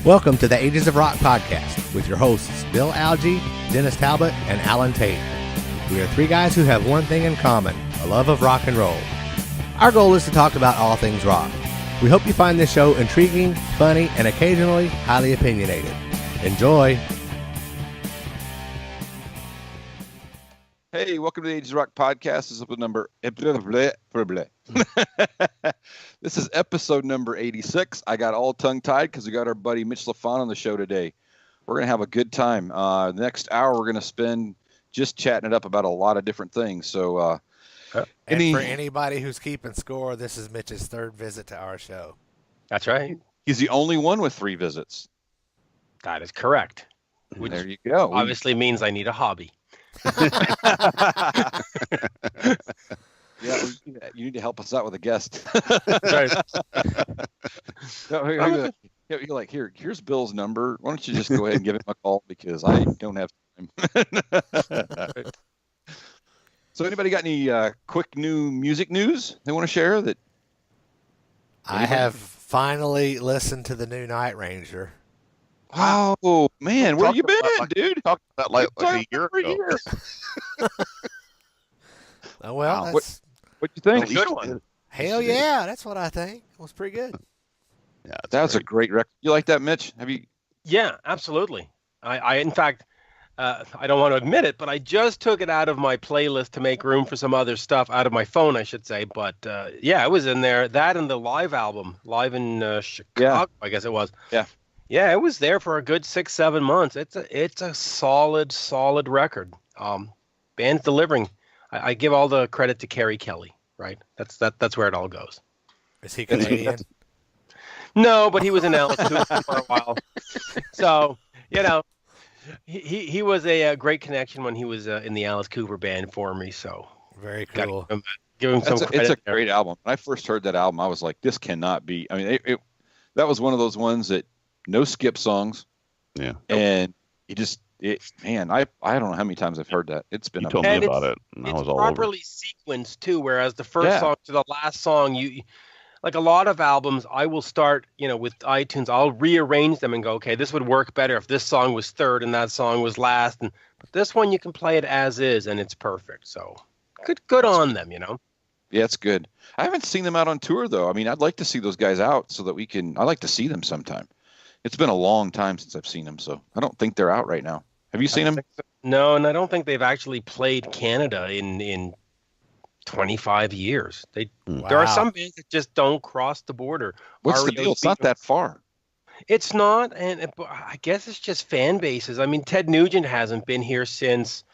Welcome to the Ages of Rock podcast with your hosts Bill Algie, Dennis Talbot, and Alan Tate. We are three guys who have one thing in common, a love of rock and roll. Our goal is to talk about all things rock. We hope you find this show intriguing, funny, and occasionally highly opinionated. Enjoy! Hey, welcome to the Ages of Rock podcast. This is episode number... This is episode number 86. I got all tongue-tied because we got our buddy Mitch Lafon on the show today. We're going to have a good time. The next hour, we're going to spend just chatting it up about a lot of different things. So, for anybody who's keeping score, this is Mitch's third visit to our show. That's right. He's the only one with 3 visits. That is correct. Which there you go. Obviously means I need a hobby. Yeah, you need to help us out with a guest. Right. You're like, here's Bill's number. Why don't you just go ahead and give him a call because I don't have time. So anybody got any quick new music news they want to share? That I have finally listened to the new Night Ranger. Oh man, where you been, dude? Talked about like a year ago. Well, what you think? Good one. Hell yeah, that's what I think. It was pretty good. Yeah, that's a great record. You like that, Mitch? Have you? Yeah, absolutely. I in fact, I don't want to admit it, but I just took it out of my playlist to make room for some other stuff, out of my phone, I should say. But yeah, it was in there. That and the live album, live in Chicago, I guess it was. Yeah. Yeah, it was there for a good 6-7 months. It's a solid record. Band's delivering. I give all the credit to Kerry Kelly, right? That's where it all goes. Is he Canadian? No, but he was in Alice Cooper for a while. So, you know, he was a great connection when he was in the Alice Cooper band for me. So very cool. Give him some credit. It's a great album. When I first heard that album, I was like, this cannot be. I mean, that was one of those ones that no skip songs. Yeah. And man, I don't know how many times I've heard that. It's been. You told me about it, and I was all over. It's properly sequenced too. Whereas the first song to the last song, you like a lot of albums, I will start, with iTunes. I'll rearrange them and go, okay, this would work better if this song was third and that song was last. But this one, you can play it as is, and it's perfect. So good on them, Yeah, it's good. I haven't seen them out on tour though. I mean, I'd like to see those guys out so that I'd like to see them sometime. It's been a long time since I've seen them, so I don't think they're out right now. Have you seen them? No, and I don't think they've actually played Canada in 25 years. There are some bands that just don't cross the border. What's the deal? It's not that far. It's not, and I guess it's just fan bases. I mean, Ted Nugent hasn't been here since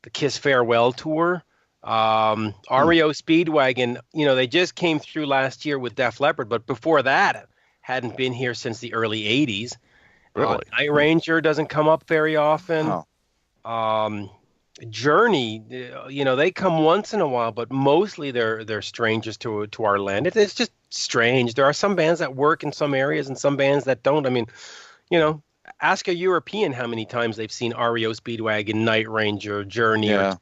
the Kiss Farewell tour. REO Speedwagon, they just came through last year with Def Leppard, but before that, hadn't been here since the early 80s. Really? Night Ranger doesn't come up very often. Oh. Journey, they come once in a while, but mostly they're strangers to our land. It's just strange. There are some bands that work in some areas and some bands that don't. I mean, ask a European how many times they've seen REO Speedwagon, Night Ranger, Journey. Yeah.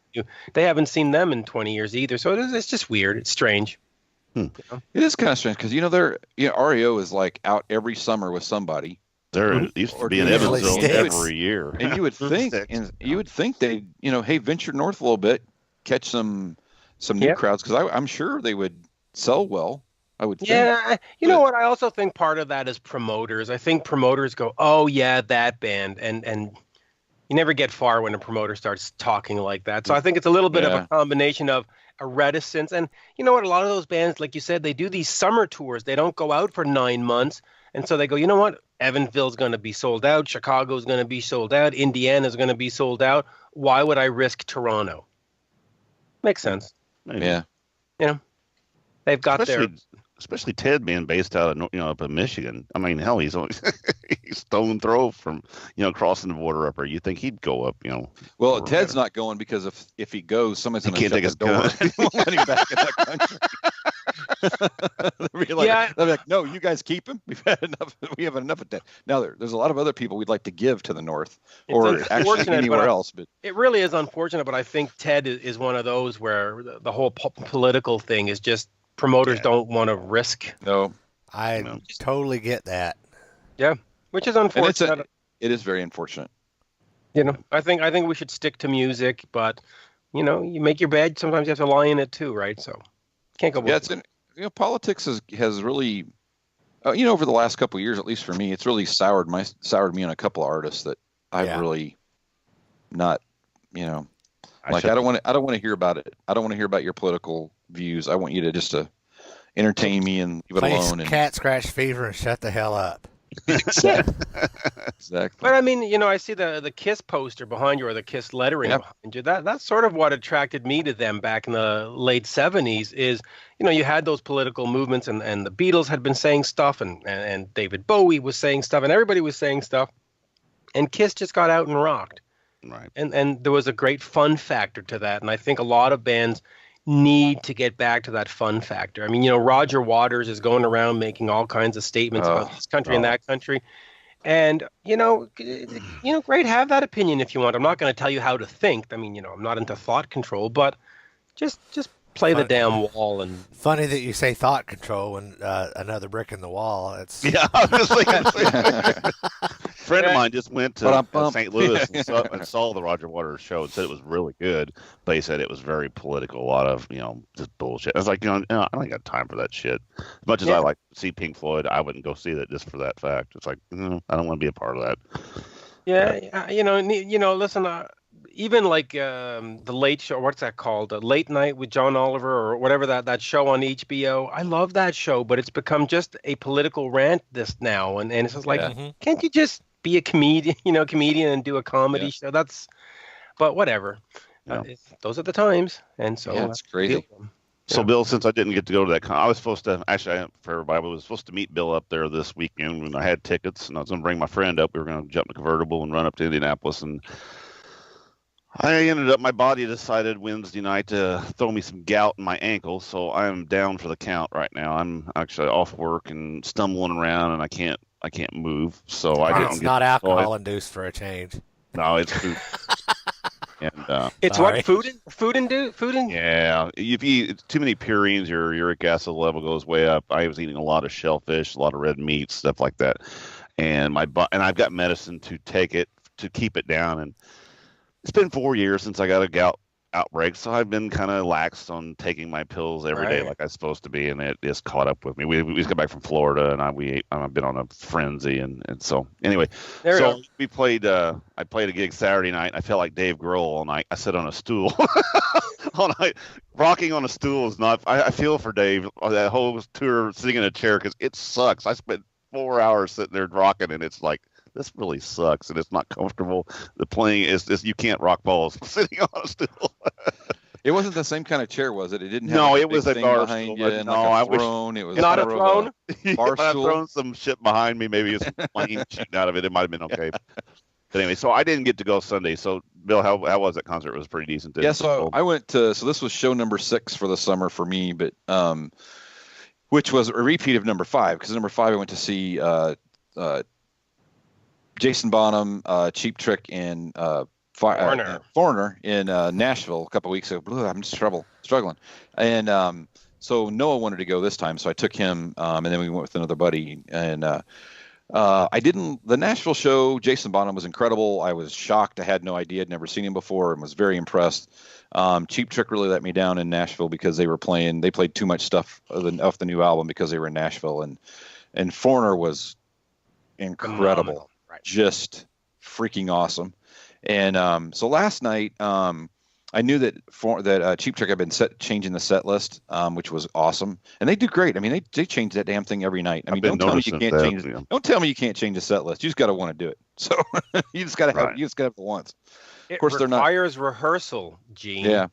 They haven't seen them in 20 years either. So it's just weird. It's strange. It is kind of strange because REO is like out every summer with somebody. There used to be in Evansville every year, and you would think, they, hey, venture north a little bit, catch some new crowds because I'm sure they would sell well. I would think. Yeah, you know what? I also think part of that is promoters. I think promoters go, "Oh yeah, that band," and you never get far when a promoter starts talking like that. So I think it's a little bit of a combination of a reticence, and you know what? A lot of those bands, like you said, they do these summer tours. They don't go out for 9 months. And so they go, you know what? Evansville's going to be sold out. Chicago's going to be sold out. Indiana's going to be sold out. Why would I risk Toronto? Makes sense. Maybe. Yeah. They've got especially Ted being based out of up in Michigan. I mean, hell, he's stone throw from crossing the border up there. You think he'd go up? Well, Ted's not going because if he goes, somebody's going to shut his door. He won't let him back in that country. They'll be like, no, you guys keep him. We've had enough. We have enough of that. Now there's a lot of other people we'd like to give to the north or actually anywhere else. But it really is unfortunate. But I think Ted is one of those where the whole political thing is just promoters don't want to risk. No, I totally get that. Yeah. which is And unfortunate. it is very unfortunate. I think we should stick to music, but you make your bed. Sometimes you have to lie in it too, right? So can't go. Yeah, politics has really, over the last couple of years, at least for me, it's really soured me on a couple of artists that I've really not, I don't want to hear about it. I don't want to hear about your political views. I want you to just entertain me and leave it alone. Play cat scratch fever and shut the hell up. Exactly. But I mean, I see the Kiss poster behind you, or the Kiss lettering behind you. That's sort of what attracted me to them back in the late 70s. Is you had those political movements, and the Beatles had been saying stuff, and David Bowie was saying stuff, and everybody was saying stuff, and Kiss just got out and rocked. Right. And there was a great fun factor to that, and I think a lot of bands need to get back to that fun factor. I mean, Roger Waters is going around making all kinds of statements about this country and that country. And, great, have that opinion if you want. I'm not going to tell you how to think. I mean, I'm not into thought control, but just play the damn wall. And funny that you say thought control when another brick in the wall. Yeah, I was thinking. A friend of mine just went to St. Louis and saw the Roger Waters show and said it was really good, but he said it was very political, a lot of just bullshit. I was like, I don't got time for that shit. As much as I like to see Pink Floyd, I wouldn't go see that just for that fact. It's like, I don't want to be a part of that. Yeah, listen, even like the Late Show, what's that called? Late Night with John Oliver, or whatever that show on HBO. I love that show, but it's become just a political rant now, and it's just like, can't you just be a comedian and do a comedy show? But whatever. Those are the times, and so it's crazy. So, Bill, since I didn't get to go to that I was supposed to, actually, for everybody, I was supposed to meet Bill up there this weekend when I had tickets, and I was going to bring my friend up. We were going to jump in a convertible and run up to Indianapolis, and I ended up, my body decided Wednesday night to throw me some gout in my ankle, so I'm down for the count right now. I'm actually off work and stumbling around, and I can't move, so I didn't. It's not alcohol induced for a change. No, it's food. And it's sorry. What food induced? Yeah, if you eat too many purines, your uric acid level goes way up. I was eating a lot of shellfish, a lot of red meat, stuff like that, and I've got medicine to take it to keep it down. And it's been 4 years since I got a gout outbreak, so I've been kind of lax on taking my pills every day like I'm supposed to be, and it just caught up with me. We just got back from Florida, and I've been on a frenzy, and so anyway. We played. I played a gig Saturday night. And I felt like Dave Grohl all night. I sat on a stool. All night, rocking on a stool is not. I feel for Dave that whole tour sitting in a chair because it sucks. I spent 4 hours sitting there rocking, and it's like, this really sucks, and it's not comfortable. The playing is you can't rock balls sitting on a stool. It wasn't the same kind of chair, was it? It didn't have no, like it was a thing bar behind stool. you and No, like a throne. It was not a throne. Bar I've stool. thrown some shit behind me. Maybe it's plane shooting out of it. It might have been okay. But anyway, so I didn't get to go Sunday. So, Bill, how was that concert? It was pretty decent. Yeah, so I went to. So this was show number 6 for the summer for me, but which was a repeat of number 5, because number 5 I went to see Jason Bonham, Cheap Trick, and Foreigner in Nashville a couple weeks ago. I'm just struggling. And so Noah wanted to go this time, so I took him, and then we went with another buddy. And the Nashville show, Jason Bonham was incredible. I was shocked. I had no idea. I'd never seen him before and was very impressed. Cheap Trick really let me down in Nashville because they played too much stuff off the new album because they were in Nashville. And Foreigner was incredible. Right. Just freaking awesome. And so last night, I knew that Cheap Trick had been changing the set list, which was awesome, and they do great. I mean, they change that damn thing every night. I mean, don't tell me you can't change. Yeah. Don't tell me you can't change the set list. You just got to want to do it. So you just got to have it once. Of course, they're not. It requires rehearsal, Gene. Yeah.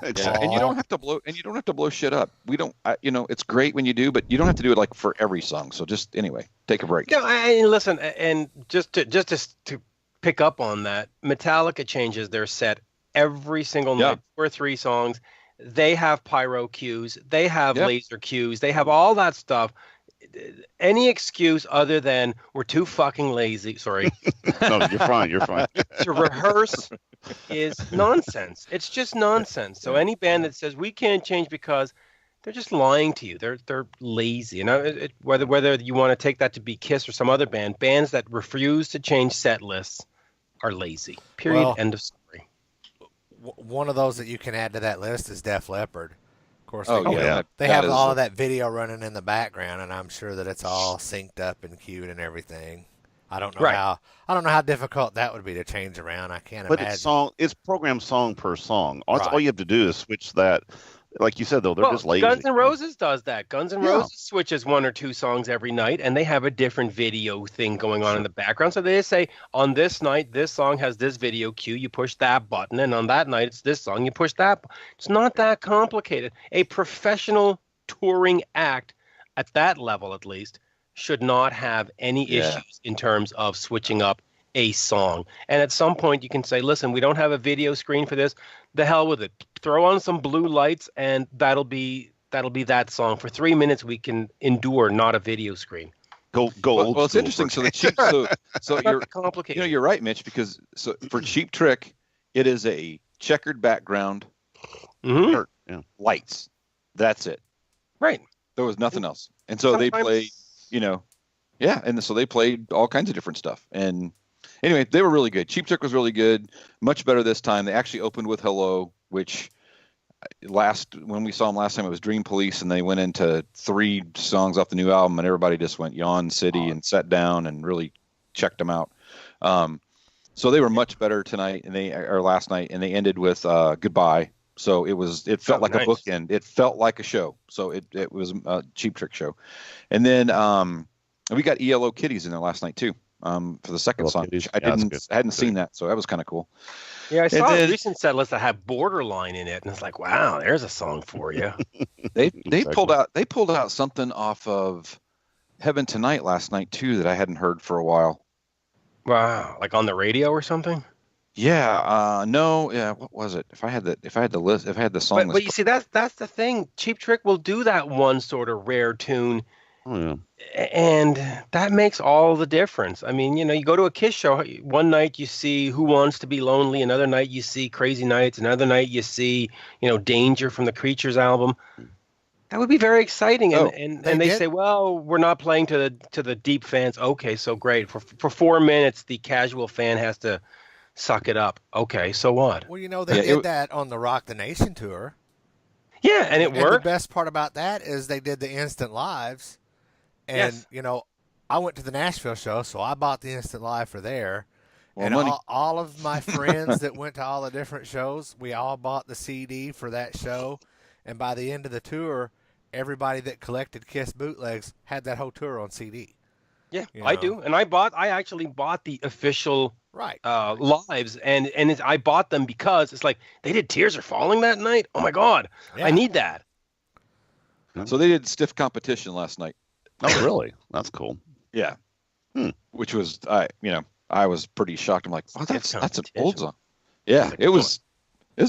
And you don't have to blow. And you don't have to blow shit up. We don't. It's great when you do, but you don't have to do it like for every song. So just anyway, take a break. Listen, and just to pick up on that, Metallica changes their set every single night, 2 or 3 songs. They have pyro cues, they have laser cues, they have all that stuff. Any excuse other than we're too fucking lazy, sorry. No, you're fine. To rehearse is nonsense. It's just nonsense. So any band that says we can't change because they're just lying to you. They're lazy. And whether you want to take that to be Kiss or some other band, bands that refuse to change set lists are lazy. Period. Well, End of story. One of those that you can add to that list is Def Leppard. Of course, they have is all of that video running in the background, and I'm sure that it's all synced up and queued and everything. I don't know how difficult that would be to change around. I can't imagine. But it's programmed song per song. Right. All you have to do is switch that. Like you said, though, they're just lazy. Guns N' Roses does that. Guns N' Roses switches 1 or 2 songs every night, and they have a different video thing going on in the background. So they say, on this night, this song has this video cue. You push that button, and on that night, it's this song. You push that. It's not that complicated. A professional touring act, at that level at least, should not have any issues in terms of switching up a song. And at some point you can say, listen, we don't have a video screen for this. The hell with it. Throw on some blue lights and that'll be that song. For 3 minutes we can endure not a video screen. Go. Well, it's interesting. So you're complicated. You're right, Mitch, because for Cheap Trick, it is a checkered background, lights. That's it. Right. There was nothing else. And so they played, and so they played all kinds of different stuff. And anyway, they were really good. Cheap Trick was really good, much better this time. They actually opened with Hello, which when we saw them last time, it was Dream Police, and they went into 3 songs off the new album, and everybody just went Yawn City and sat down and really checked them out. So they were much better tonight, or last night, and they ended with Goodbye. So it felt like nice. A bookend. It felt like a show. So it was a Cheap Trick show. And then we got ELO Kitties in there last night too. For the second song. I hadn't seen that, so that was kind of cool. Yeah, I saw a recent set list that had Borderline in it, and it's like, wow, there's a song for you. They pulled out something off of Heaven Tonight last night too that I hadn't heard for a while. Wow, like on the radio or something? Yeah, no, yeah. What was it? If I had the song. But you see, that's the thing. Cheap Trick will do that one sort of rare tune. Oh, yeah. And that makes all the difference. I mean, you go to a Kiss show, one night you see Who Wants to Be Lonely, another night you see Crazy Nights, another night you see, Danger from the Creatures album. That would be very exciting. And they say, well, we're not playing to the deep fans. Okay, so great. For 4 minutes, the casual fan has to suck it up. Okay, so what? Well, they did that on the Rock the Nation tour. Yeah, and it worked. The best part about that is they did the instant lives. And, I went to the Nashville show, so I bought the instant live for there. Well, and all of my friends that went to all the different shows, we all bought the CD for that show. And by the end of the tour, everybody that collected Kiss bootlegs had that whole tour on CD. Yeah, I do. And I actually bought the official lives. And I bought them because it's like they did Tears Are Falling that night. Oh, my God. Yeah. I need that. So they did Stiff Competition last night. Oh, really? That's cool. Yeah. Which was, I was pretty shocked. I'm like, oh, that's an old song. Yeah, it was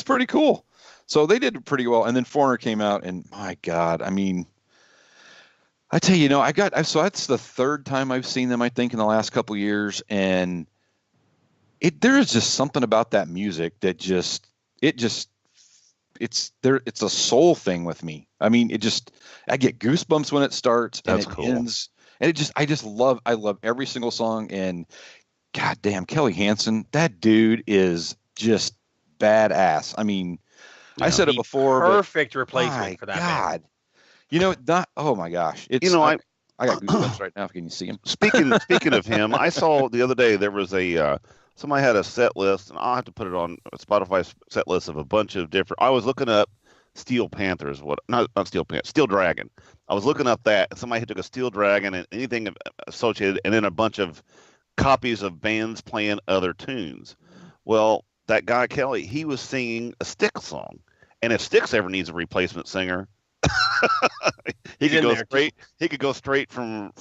pretty cool. So they did pretty well. And then Foreigner came out, and my God, I mean, I tell you, so that's the 3rd time I've seen them, I think, in the last couple of years. And there is just something about that music that it's a soul thing with me. I mean, I get goosebumps when it starts and it ends. And I love every single song. And goddamn, Kelly Hansen, that dude is just badass. I mean, I said it before. Perfect replacement for that. God, oh my gosh. I got goosebumps right now. Can you see him? Speaking of him, I saw the other day there was somebody had a set list, and I'll have to put it on Spotify's set list of a bunch of different. I was looking up Steel Panthers, not Steel Panther, Steel Dragon. I was looking up that, and somebody took a Steel Dragon and anything associated, and then a bunch of copies of bands playing other tunes. Well, that guy Kelly, he was singing a Styx song, and if Styx ever needs a replacement singer, he could go straight from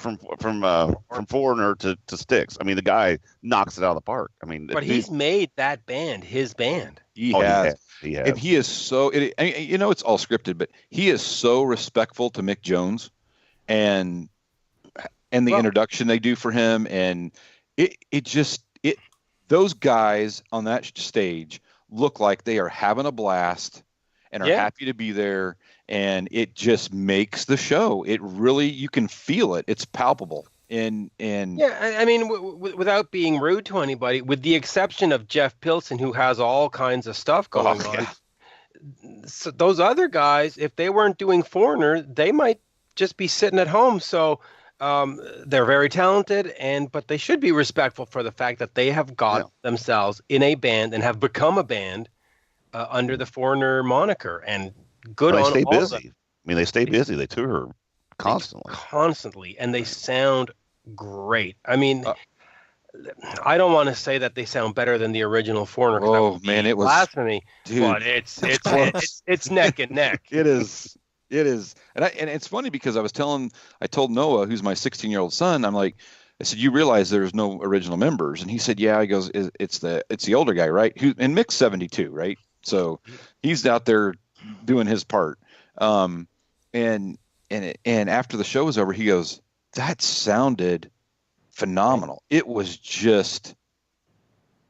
Foreigner to Styx. I mean, the guy knocks it out of the park. I mean, but he's made that band his band. He has. And he is so. It's all scripted, but he is so respectful to Mick Jones, and the introduction they do for him, and those guys on that stage look like they are having a blast. and are happy to be there, and it just makes the show. It really, you can feel it. It's palpable. And yeah, I mean, without being rude to anybody, with the exception of Jeff Pilson, who has all kinds of stuff going on. Yeah. So those other guys, if they weren't doing Foreigner, they might just be sitting at home. So they're very talented, but they should be respectful for the fact that they have got themselves in a band and have become a band under the Foreigner moniker. And good on stay all busy. of them. I mean, they stay busy. They tour constantly, and they sound great. I mean, I don't want to say that they sound better than the original Foreigner. Oh man, it was blasphemy. Dude, but it's neck and neck. It is, and it's funny because I told Noah, who's my 16-year-old son, I said, you realize there's no original members, and he said, yeah. He goes, it's the older guy, right? And Mick's 72, right? So he's out there doing his part. And after the show was over, he goes, that sounded phenomenal. It was just,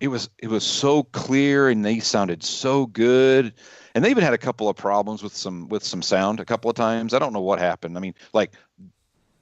it was so clear, and they sounded so good. And they even had a couple of problems with some sound a couple of times. I don't know what happened. I mean, like,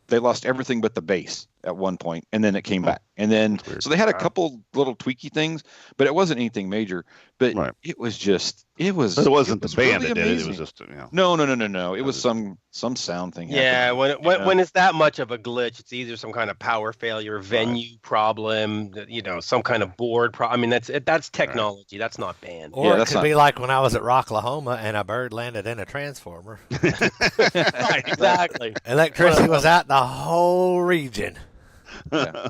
they lost everything but the bass at one point, and then it came back. And then, so they had a couple little tweaky things, but it wasn't anything major. But it was just, it wasn't the band really that did it. It was just, No. It was some sound thing. Yeah, when it's that much of a glitch, it's either some kind of power failure, venue problem, some kind of board problem. I mean, that's technology. That's not band. Or it could be like when I was at Rocklahoma and a bird landed in a transformer. Right, exactly. Electricity was out the whole region. Yeah.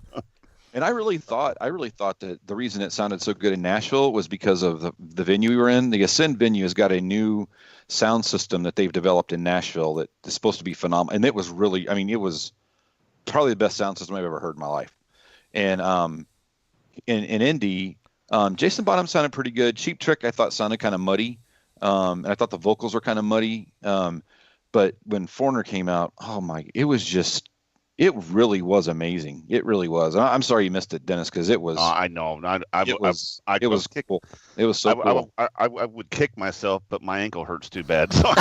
And I really thought that the reason it sounded so good in Nashville was because of the venue we were in. The Ascend venue has got a new sound system that they've developed in Nashville that is supposed to be phenomenal. And it was really, I mean, it was probably the best sound system I've ever heard in my life. And in Indy, Jason Bonham sounded pretty good. Cheap Trick I thought sounded kind of muddy. And I thought the vocals were kind of muddy. But when Foreigner came out, it really was amazing. It really was. I'm sorry you missed it, Dennis, because it was. I know. It was cool. It was so cool. I would kick myself, but my ankle hurts too bad. So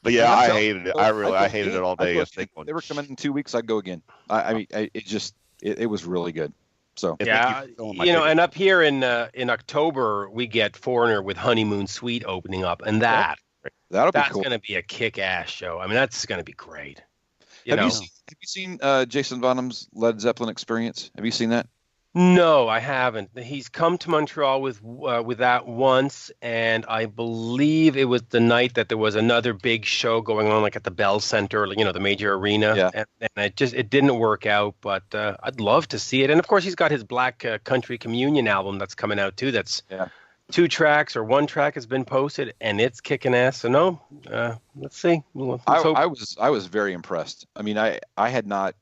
but yeah, I hated it. I hated it all day. They were coming in 2 weeks. I'd go again. I mean, it was really good. So yeah, and up here in October we get Foreigner with Honeymoon Suite opening up, and that's cool. going to be a kick-ass show. I mean, that's going to be great. Have you seen Jason Bonham's Led Zeppelin Experience? Have you seen that? No, I haven't. He's come to Montreal with that once, and I believe it was the night that there was another big show going on, like at the Bell Center, the major arena. Yeah. And it didn't work out, but I'd love to see it. And of course, he's got his Black Country Communion album that's coming out too. That's 2 tracks or 1 track has been posted, and it's kicking ass. So no, let's see. I was very impressed. I mean, I had not.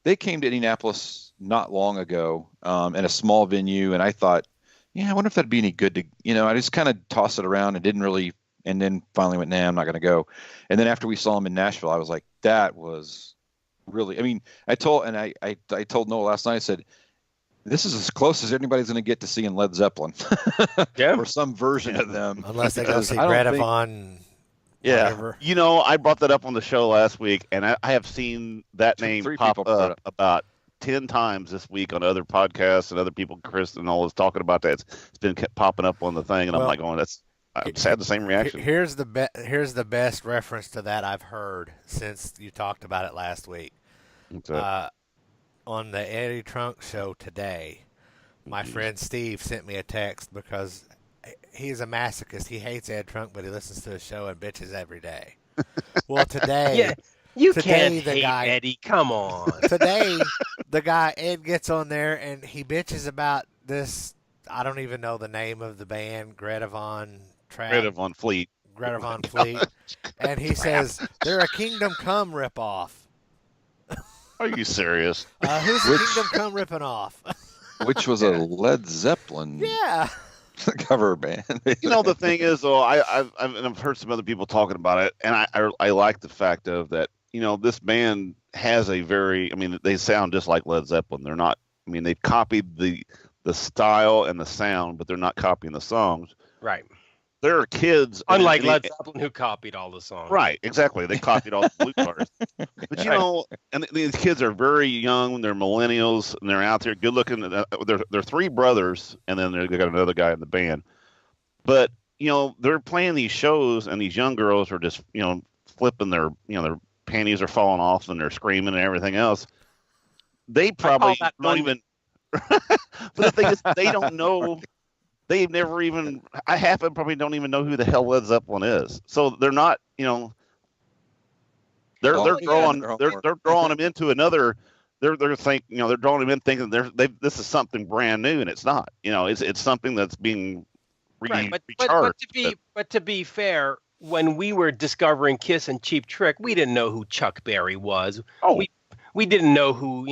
They came to Indianapolis not long ago in a small venue, and I thought, I wonder if that'd be any good to, I just kind of tossed it around and didn't really, and then finally went, nah, I'm not going to go. And then after we saw them in Nashville, I was like, that was really, I mean, I told Noah last night, I said, this is as close as anybody's going to get to seeing Led Zeppelin. Yeah. Or some version of them. Unless they go see Greta Von. Yeah. Whatever. I brought that up on the show last week, and I have seen that name pop up about 10 times this week on other podcasts, and other people, Chris and all, is talking about that. It's been popping up on the thing, and I'm like, I just had the same reaction. Here's the best reference to that I've heard since you talked about it last week. On the Eddie Trunk show today, my friend Steve sent me a text because he's a masochist. He hates Ed Trunk, but he listens to his show and bitches every day. Well, today, can't hate Eddie. Come on. Today, the guy Ed gets on there and he bitches about this. I don't even know the name of the band, Greta Von Fleet. Greta Von Fleet, and he says they're a Kingdom Come ripoff. Are you serious? Who's the Kingdom Come ripping off? Which was a Led Zeppelin cover band. The thing is, though, I've heard some other people talking about it, and I like the fact of that. This band has they sound just like Led Zeppelin. They're not. I mean, they've copied the style and the sound, but they're not copying the songs. Right. There are kids. Unlike Led Zeppelin, who copied all the songs. Right, exactly. They copied all the Blue Cars. But you know, and these kids are very young. They're millennials, and they're out there, good looking. They're three brothers, and then they got another guy in the band. But you know, they're playing these shows, and these young girls are just flipping their their panties are falling off, and they're screaming and everything else. They probably don't even. But the thing is, they don't know. They've never even. Half of them probably don't even know who the hell Led Zeppelin is. So they're not. They're drawing them into another. They're thinking. They're drawing them in thinking this is something brand new, and it's not. It's something that's being recharged. But to be fair, when we were discovering Kiss and Cheap Trick, we didn't know who Chuck Berry was. Oh. We didn't know who,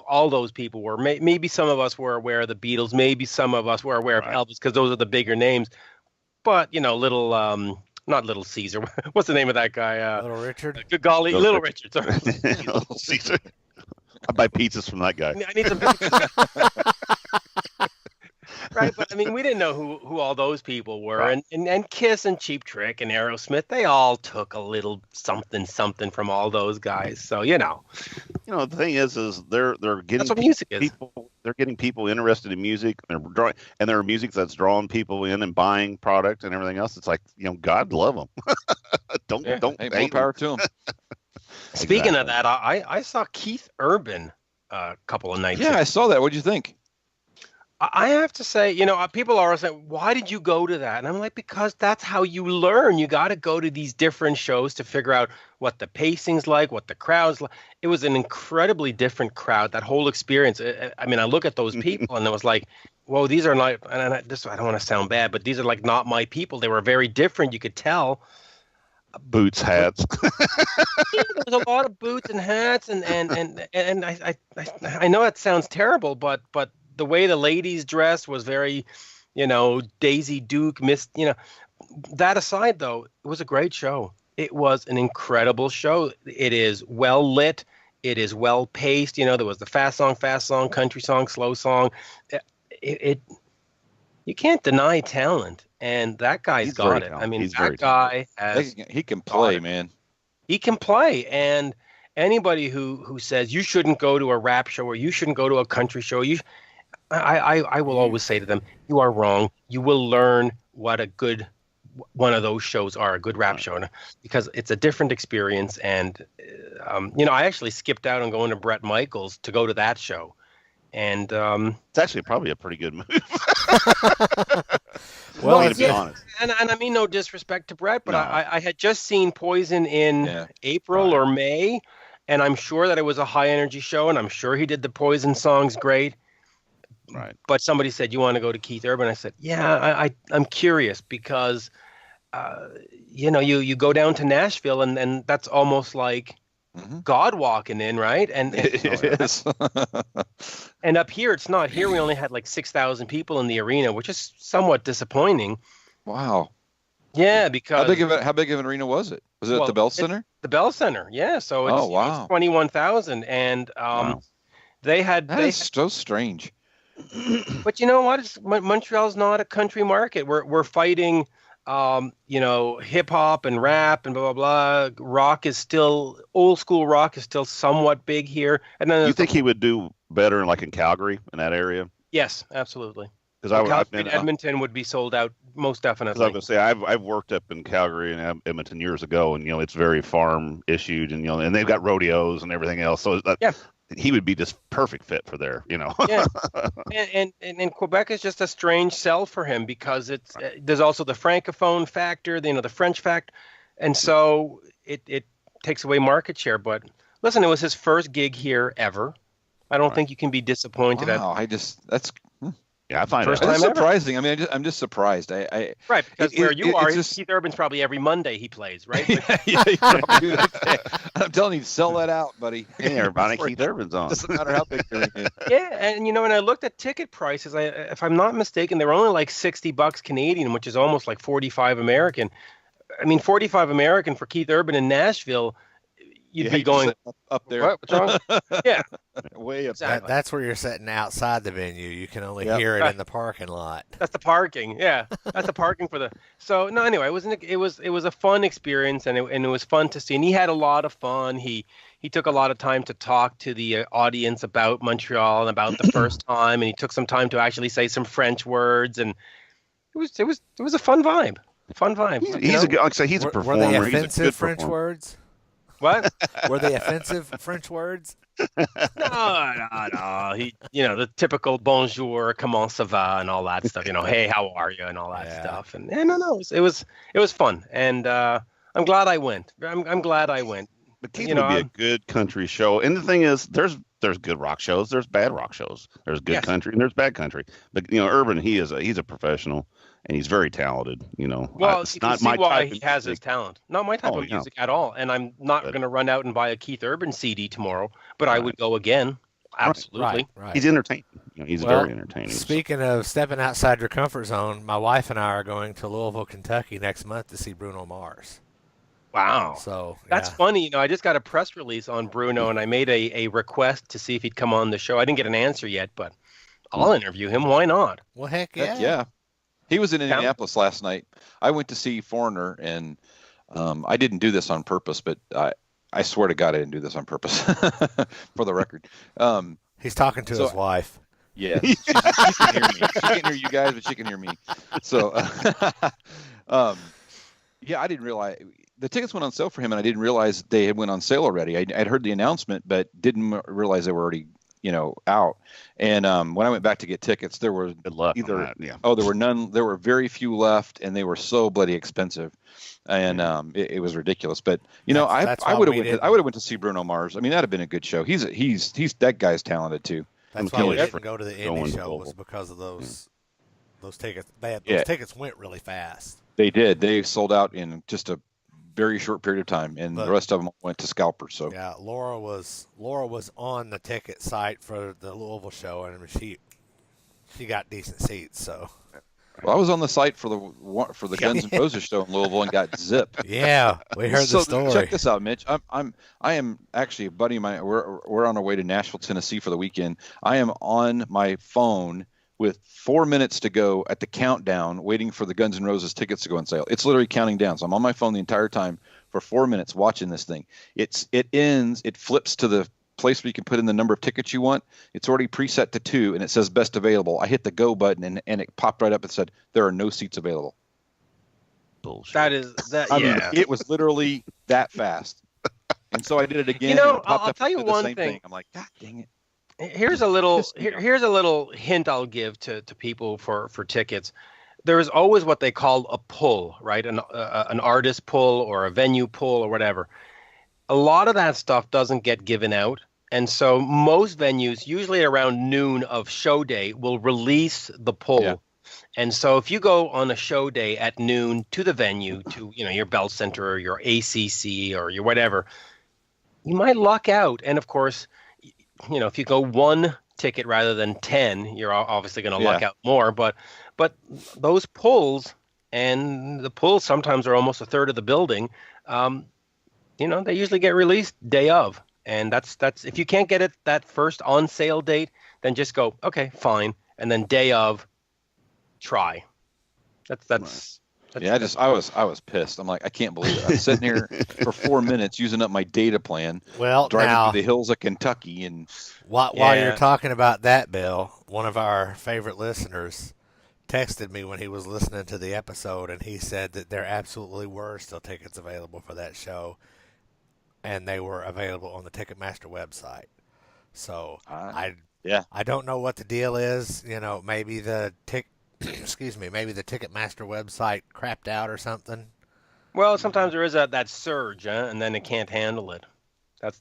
all those people were. Maybe some of us were aware of the Beatles. Maybe some of us were aware of Elvis because those are the bigger names. But, not Little Caesar. What's the name of that guy? Little Richard? Good golly, Little Richard. Sorry. Little Caesar. I buy pizzas from that guy. I need some pizzas. Right, but I mean, we didn't know who all those people were, right. and Kiss and Cheap Trick and Aerosmith, they all took a little something from all those guys. So the thing is they're getting that's what music is. They're getting people interested in music. They're drawing, and their music that's drawing people in and buying product and everything else. It's like God love them. don't hey, more power to them. Speaking of that, I saw Keith Urban a couple of nights ago. I saw that. What'd you think? I have to say, people are saying, why did you go to that? And I'm like, because that's how you learn. You got to go to these different shows to figure out what the pacing's like, what the crowd's like. It was an incredibly different crowd, that whole experience. I mean, I look at those people and it was like, whoa, these are not, and I don't want to sound bad, but these are like not my people. They were very different. You could tell. Boots, hats. There was a lot of boots and hats. And I know that sounds terrible, but the way the ladies dressed was very, Daisy Duke, that aside, though, it was a great show. It was an incredible show. It is well lit. It is well paced. There was the fast song, country song, slow song. You can't deny talent. And that guy's got it. I mean, that guy he can play, man. He can play. And anybody who says you shouldn't go to a rap show or you shouldn't go to a country show, I will always say to them, you are wrong. You will learn what a good one of those shows are, a good rap show, because it's a different experience. And, I actually skipped out on going to Bret Michaels to go to that show. And it's actually probably a pretty good move. Well, to be honest. And I mean no disrespect to Bret, but no. I had just seen Poison in April or May, and I'm sure that it was a high energy show, and I'm sure he did the Poison songs great. Right. But somebody said, you want to go to Keith Urban? I said, yeah, I'm curious because, you go down to Nashville and that's almost like God walking in, right? And it is. And up here, it's not. Here we only had like 6,000 people in the arena, which is somewhat disappointing. Wow. Yeah, because how big of an arena was it? Was it at the Bell Center? The Bell Center, yeah. So it's 21,000, and that is so strange. But you know what? Montreal's not a country market. We're fighting, hip hop and rap and blah blah blah. Rock is still old school. Rock is still somewhat big here. And then you think he would do better in Calgary, in that area? Yes, absolutely. Because I've been Edmonton would be sold out most definitely. I was going to say I've worked up in Calgary and Edmonton years ago, and it's very farm issued, and and they've got rodeos and everything else. So he would be just perfect fit for there, Yeah, and Quebec is just a strange sell for him because there's also the francophone factor, the French factor, and so it takes away market share. But listen, it was his first gig here ever. I don't think you can be disappointed. Wow, Yeah, I find it surprising. I mean, I'm just surprised. Right, because where you are, Keith Urban's probably every Monday he plays, right? I'm telling you, sell that out, buddy. Hey, everybody, Keith Urban's on. Doesn't matter how big they're in. Yeah, and when I looked at ticket prices, if I'm not mistaken, they were only like $60 Canadian, which is almost like $45 American. I mean, $45 American for Keith Urban in Nashville. you'd be going up there. What? What's wrong? Yeah, Way up exactly. That's where you're sitting outside the venue. You can only hear it in the parking lot. That's the parking. Yeah, that's the parking for the. So no, anyway, it was a fun experience, and it was fun to see. And he had a lot of fun. He took a lot of time to talk to the audience about Montreal and about the first time, and he took some time to actually say some French words, and it was a fun vibe. Fun vibe. He's a good. Like I say, he's a performer. Were they He's a offensive good French performer. words? What? Were they offensive French words? No. He, the typical bonjour, comment ça va, and all that stuff. Hey, how are you, and all that stuff. And no, it was fun, and I'm glad I went. I'm glad I went. But Keith would be a good country show. And the thing is, there's good rock shows, there's bad rock shows, there's good country, and there's bad country. But Urban, he's a professional. And he's very talented, Well, it's you not can see my why type he of has music. his talent. Not my type of music at all. And I'm not going to run out and buy a Keith Urban CD tomorrow, but I would go again. Absolutely. Right. He's entertaining. He's very entertaining. Speaking of stepping outside your comfort zone, my wife and I are going to Louisville, Kentucky next month to see Bruno Mars. Wow. So that's funny. I just got a press release on Bruno, and I made a request to see if he'd come on the show. I didn't get an answer yet, but I'll interview him. Why not? Well, heck yeah. Heck yeah. He was in Indianapolis last night. I went to see Foreigner, and I didn't do this on purpose, but I swear to God I didn't do this on purpose, for the record. He's talking to his wife. Yeah, she can hear me. She can't hear you guys, but she can hear me. So, yeah, I didn't realize the tickets went on sale for him, and I didn't realize they had went on sale already. I'd heard the announcement, but didn't realize they were already out. And when I went back to get tickets, there were Good luck either on that, yeah. there were none. There were very few left, and they were so bloody expensive, and it was ridiculous. But I would have went to see Bruno Mars. I mean, that'd have been a good show. He's that guy's talented too. That's why we didn't go to the indie show, was because of those tickets. Those tickets went really fast. They did. They sold out in just a very short period of time, and the rest of them went to scalpers. So yeah, Laura was on the ticket site for the Louisville show, and she got decent seats. So well, I was on the site for the Guns N' Roses show in Louisville and got zipped. Yeah, we heard the story. Check this out, Mitch. I am actually a buddy of mine. We're on our way to Nashville, Tennessee for the weekend. I am on my phone with 4 minutes to go at the countdown, waiting for the Guns N' Roses tickets to go on sale. It's literally counting down. So I'm on my phone the entire time for 4 minutes watching this thing. It ends. It flips to the place where you can put in the number of tickets you want. It's already preset to 2, and it says best available. I hit the go button, and it popped right up and said there are no seats available. Bullshit. I mean, it was literally that fast. And so I did it again. I'll tell you one thing. I'm like, God dang it. Here's a little hint I'll give to people for tickets. There is always what they call a pull, right? An artist pull or a venue pull or whatever. A lot of that stuff doesn't get given out. And so most venues, usually around noon of show day, will release the pull. Yeah. And so if you go on a show day at noon to the venue, to your Bell Center or your ACC or your whatever, you might luck out. And of course, if you go 1 ticket rather than 10, you're obviously going to luck out more. But those pulls, and the pulls sometimes are almost a third of the building. They usually get released day of, and that's if you can't get it that first on sale date, then just go okay, fine, and then day of, try. That's yeah, I was pissed. I'm like, I can't believe it. I'm sitting here for 4 minutes using up my data plan. Well, driving through the hills of Kentucky, and while you're talking about that, Bill, one of our favorite listeners texted me when he was listening to the episode, and he said that there absolutely were still tickets available for that show, and they were available on the Ticketmaster website. So I don't know what the deal is. Maybe the maybe the Ticketmaster website crapped out or something. Well, sometimes there is that surge, and then it can't handle it.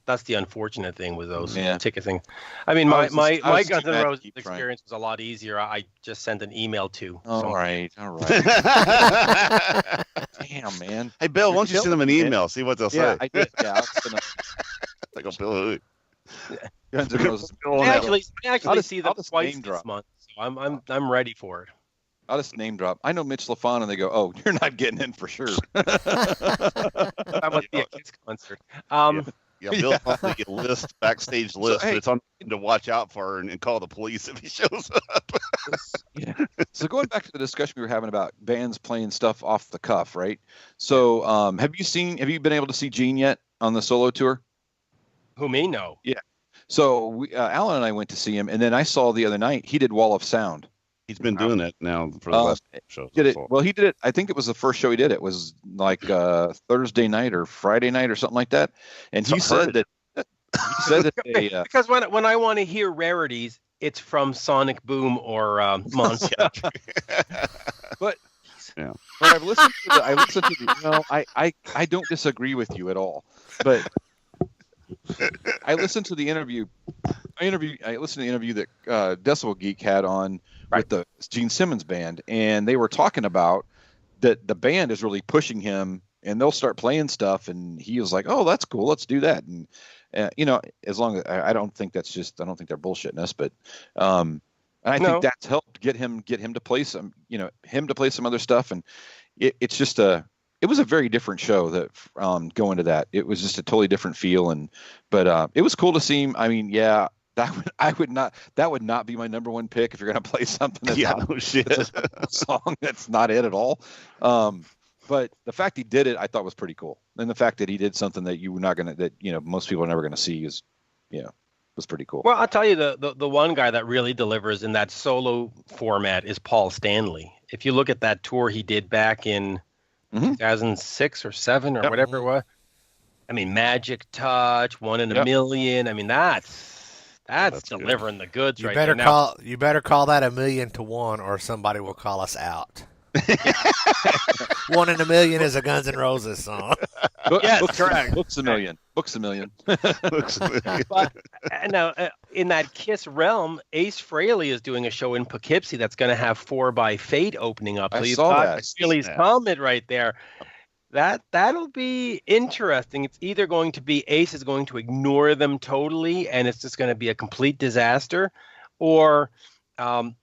That's the unfortunate thing with those ticket things. I mean, my Guns N' Roses experience was a lot easier. I just sent an email to. All right. Damn, man. Hey, Bill, why don't you send them an email? See what they'll say. I did. Yeah, like a Bill. Guns N' Roses. I actually see them twice this month, so I'm ready for it. I'll just name drop. I know Mitch Lafon, and they go, "Oh, you're not getting in for sure." That must be a Kiss concert. Yeah, Bill's on the list, backstage list, hey, but it's on him to watch out for and call the police if he shows up. Yeah. So going back to the discussion we were having about bands playing stuff off the cuff, right? So have you been able to see Gene yet on the solo tour? Who, me? No. Yeah. So Alan and I went to see him, and then I saw the other night he did Wall of Sound. He's been doing that now for the last shows. Did it? Well, he did it. I think it was the first show he did. It was like Thursday night or Friday night or something like that. And he said that. He said that they, because when I want to hear rarities, it's from Sonic Boom or Monster. But I listened to the. I don't disagree with you at all, but I listened to the interview. I listened to the interview that Decibel Geek had on with the Gene Simmons band, and they were talking about that the band is really pushing him, and they'll start playing stuff, and he was like, "Oh, that's cool, let's do that." And as long as I don't think they're bullshitting us, but and I think that's helped get him to play some other stuff, and it was a very different show that going to that. It was just a totally different feel, but it was cool to see him. I mean, yeah. That would not be my number one pick if you're going to play something that's a song that's not it at all. But the fact he did it, I thought was pretty cool. And the fact that he did something that most people are never going to see was pretty cool. Well, I'll tell you the one guy that really delivers in that solo format is Paul Stanley. If you look at that tour he did back in 2006 or 7 or whatever it was, I mean, Magic Touch, One in a Million. I mean, that's delivering the goods right there. You better call that 1,000,000 or somebody will call us out. 1 in a Million is a Guns N' Roses song. Yes, correct. Books a million. Books a million. But now, in that Kiss realm, Ace Frehley is doing a show in Poughkeepsie that's going to have 4 by Fate opening up. So I saw that. Frehley's comment right there. That'll be interesting. It's either going to be Ace is going to ignore them totally, and it's just going to be a complete disaster, or it's going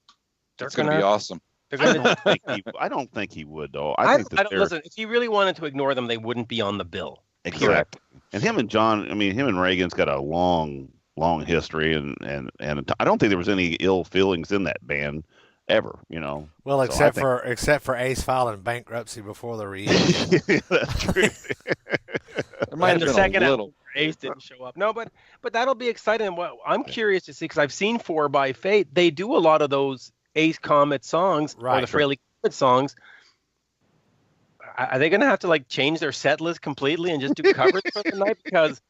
to be awesome. I don't think he would, though. Listen, if he really wanted to ignore them, they wouldn't be on the bill. Exactly. And him and John, him and Reagan's got a long history, and I don't think there was any ill feelings in that band ever, Well, except for Ace filing bankruptcy before the reunion. That's true. There might have been second a little. Ace didn't show up. No, but that'll be exciting. What I'm curious to see, because I've seen 4 by Fate, they do a lot of those Ace Comet songs or the Frehley Comet songs. Are they going to have to change their set list completely and just do covers for the night? Because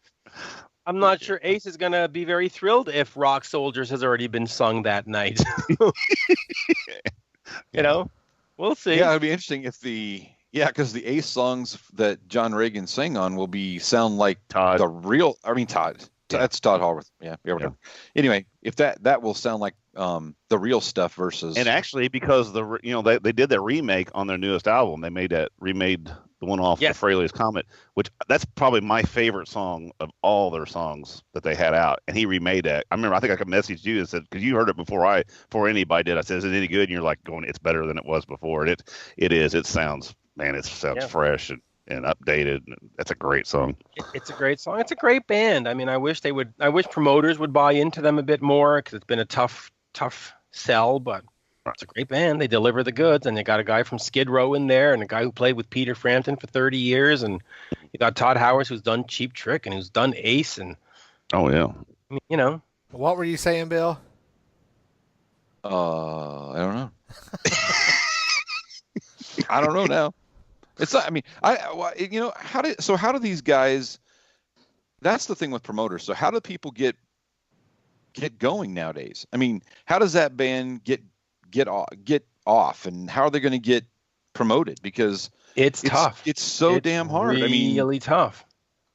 I'm not sure Ace is going to be very thrilled if Rock Soldiers has already been sung that night. We'll see. Yeah, it'll be interesting if because the Ace songs that John Reagan sang on will sound like Todd. Todd. That's Todd Hallworth. Yeah. Anyway, if that will sound like the real stuff versus. And actually, because they did that remake on their newest album, they remade the one off the Frehley's Comet, which that's probably my favorite song of all their songs that they had out. And he remade that. I remember, I think I messaged you and said, because you heard it before anybody did. I said, "Is it any good?" And you're like, going, "It's better than it was before." And it is. It sounds fresh and updated. That's a great song. It's a great song. It's a great band. I wish promoters would buy into them a bit more, because it's been a tough sell, but it's a great band. They deliver the goods, and they got a guy from Skid Row in there, and a guy who played with Peter Frampton for 30 years, and you got Todd Howard, who's done Cheap Trick and who's done Ace, and What were you saying, Bill? I don't know. I don't know now. It's not. How do these guys? That's the thing with promoters. So how do people get going nowadays? How does that band get off, and how are they going to get promoted? Because it's tough. It's so damn hard. Really tough.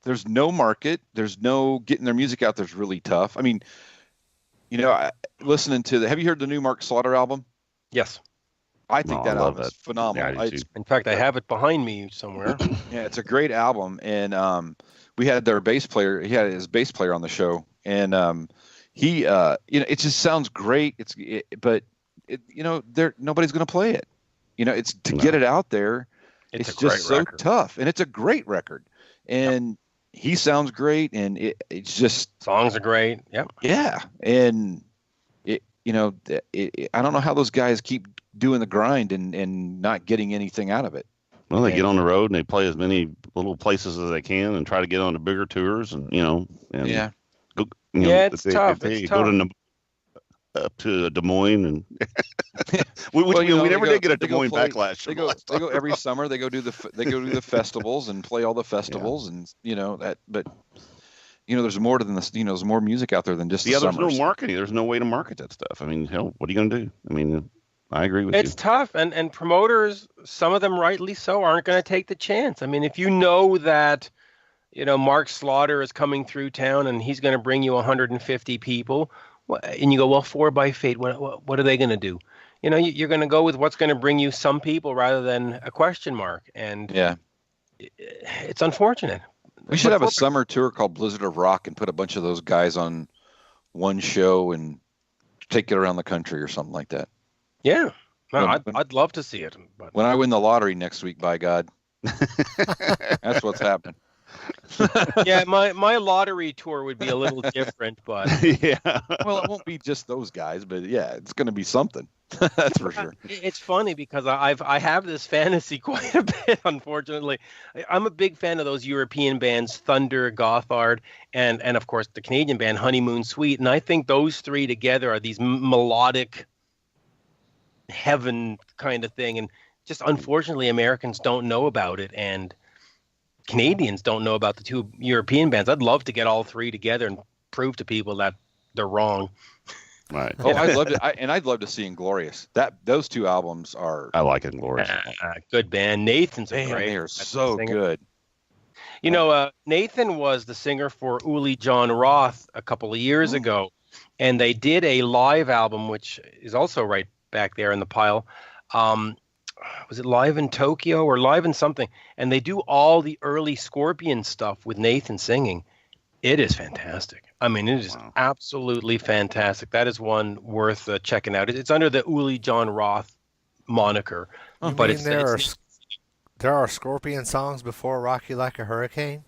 There's no market. There's no getting their music out. There's really tough. Listening to have you heard the new Mark Slaughter album? Yes. I think that album is phenomenal. Yeah, in fact, I have it behind me somewhere. Yeah, it's a great album, and we had their bass player. He had his bass player on the show, and he, it just sounds great. But nobody's going to play it. Get it out there. It's just so tough, and it's a great record. And he sounds great, and it's just songs are great. Yep. Yeah, and I don't know how those guys keep doing the grind and not getting anything out of it. Well, they get on the road and they play as many little places as they can and try to get on to bigger tours, and Yeah. go, it's tough. If they It's go tough. up to Des Moines, and we Well, never did get a they Des go Moines play- backlash. They go every summer. They go do the festivals and play all the festivals, and that. But there's more to than this. There's more music out there than just the There's summers. no marketing. There's no way to market that stuff. I mean, hell, what are you going to do? I mean, I agree with It's you. tough, and promoters, some of them rightly so, aren't going to take the chance. I mean, if you know that, Mark Slaughter is coming through town and he's going to bring you 150 people, and you go, well, 4x Fate, what are they going to do? You're going to go with what's going to bring you some people rather than a question mark, and Yeah. it's unfortunate. We should have a summer tour called Blizzard of Rock and put a bunch of those guys on one show and take it around the country or something like that. Yeah, no, I'd love to see it. But when I win the lottery next week, by God, that's what's happening. Yeah, my lottery tour would be a little different, but Yeah. Well, it won't be just those guys, but yeah, it's going to be something. That's for sure. It's funny because I have this fantasy quite a bit. Unfortunately, I'm a big fan of those European bands, Thunder, Gothard, and of course the Canadian band Honeymoon Suite. And I think those three together are these melodic heaven kind of thing. And just unfortunately, Americans don't know about it, and Canadians don't know about the two European bands. I'd love to get all three together and prove to people that they're wrong. Right. Oh, I'd love to, I'd love to see Inglorious. Those two albums are. I like Inglorious. Good band. Nathan's Man, great. they are so good. Nathan was the singer for Uli John Roth a couple of years ago, and they did a live album, which is also right back there in the pile. Was it Live in Tokyo or Live in something? And they do all the early Scorpion stuff with Nathan singing. It is fantastic. I mean, it is absolutely fantastic. That is one worth checking out. It's under the Uli John Roth moniker. But there are Scorpion songs before Rock You Like a Hurricane?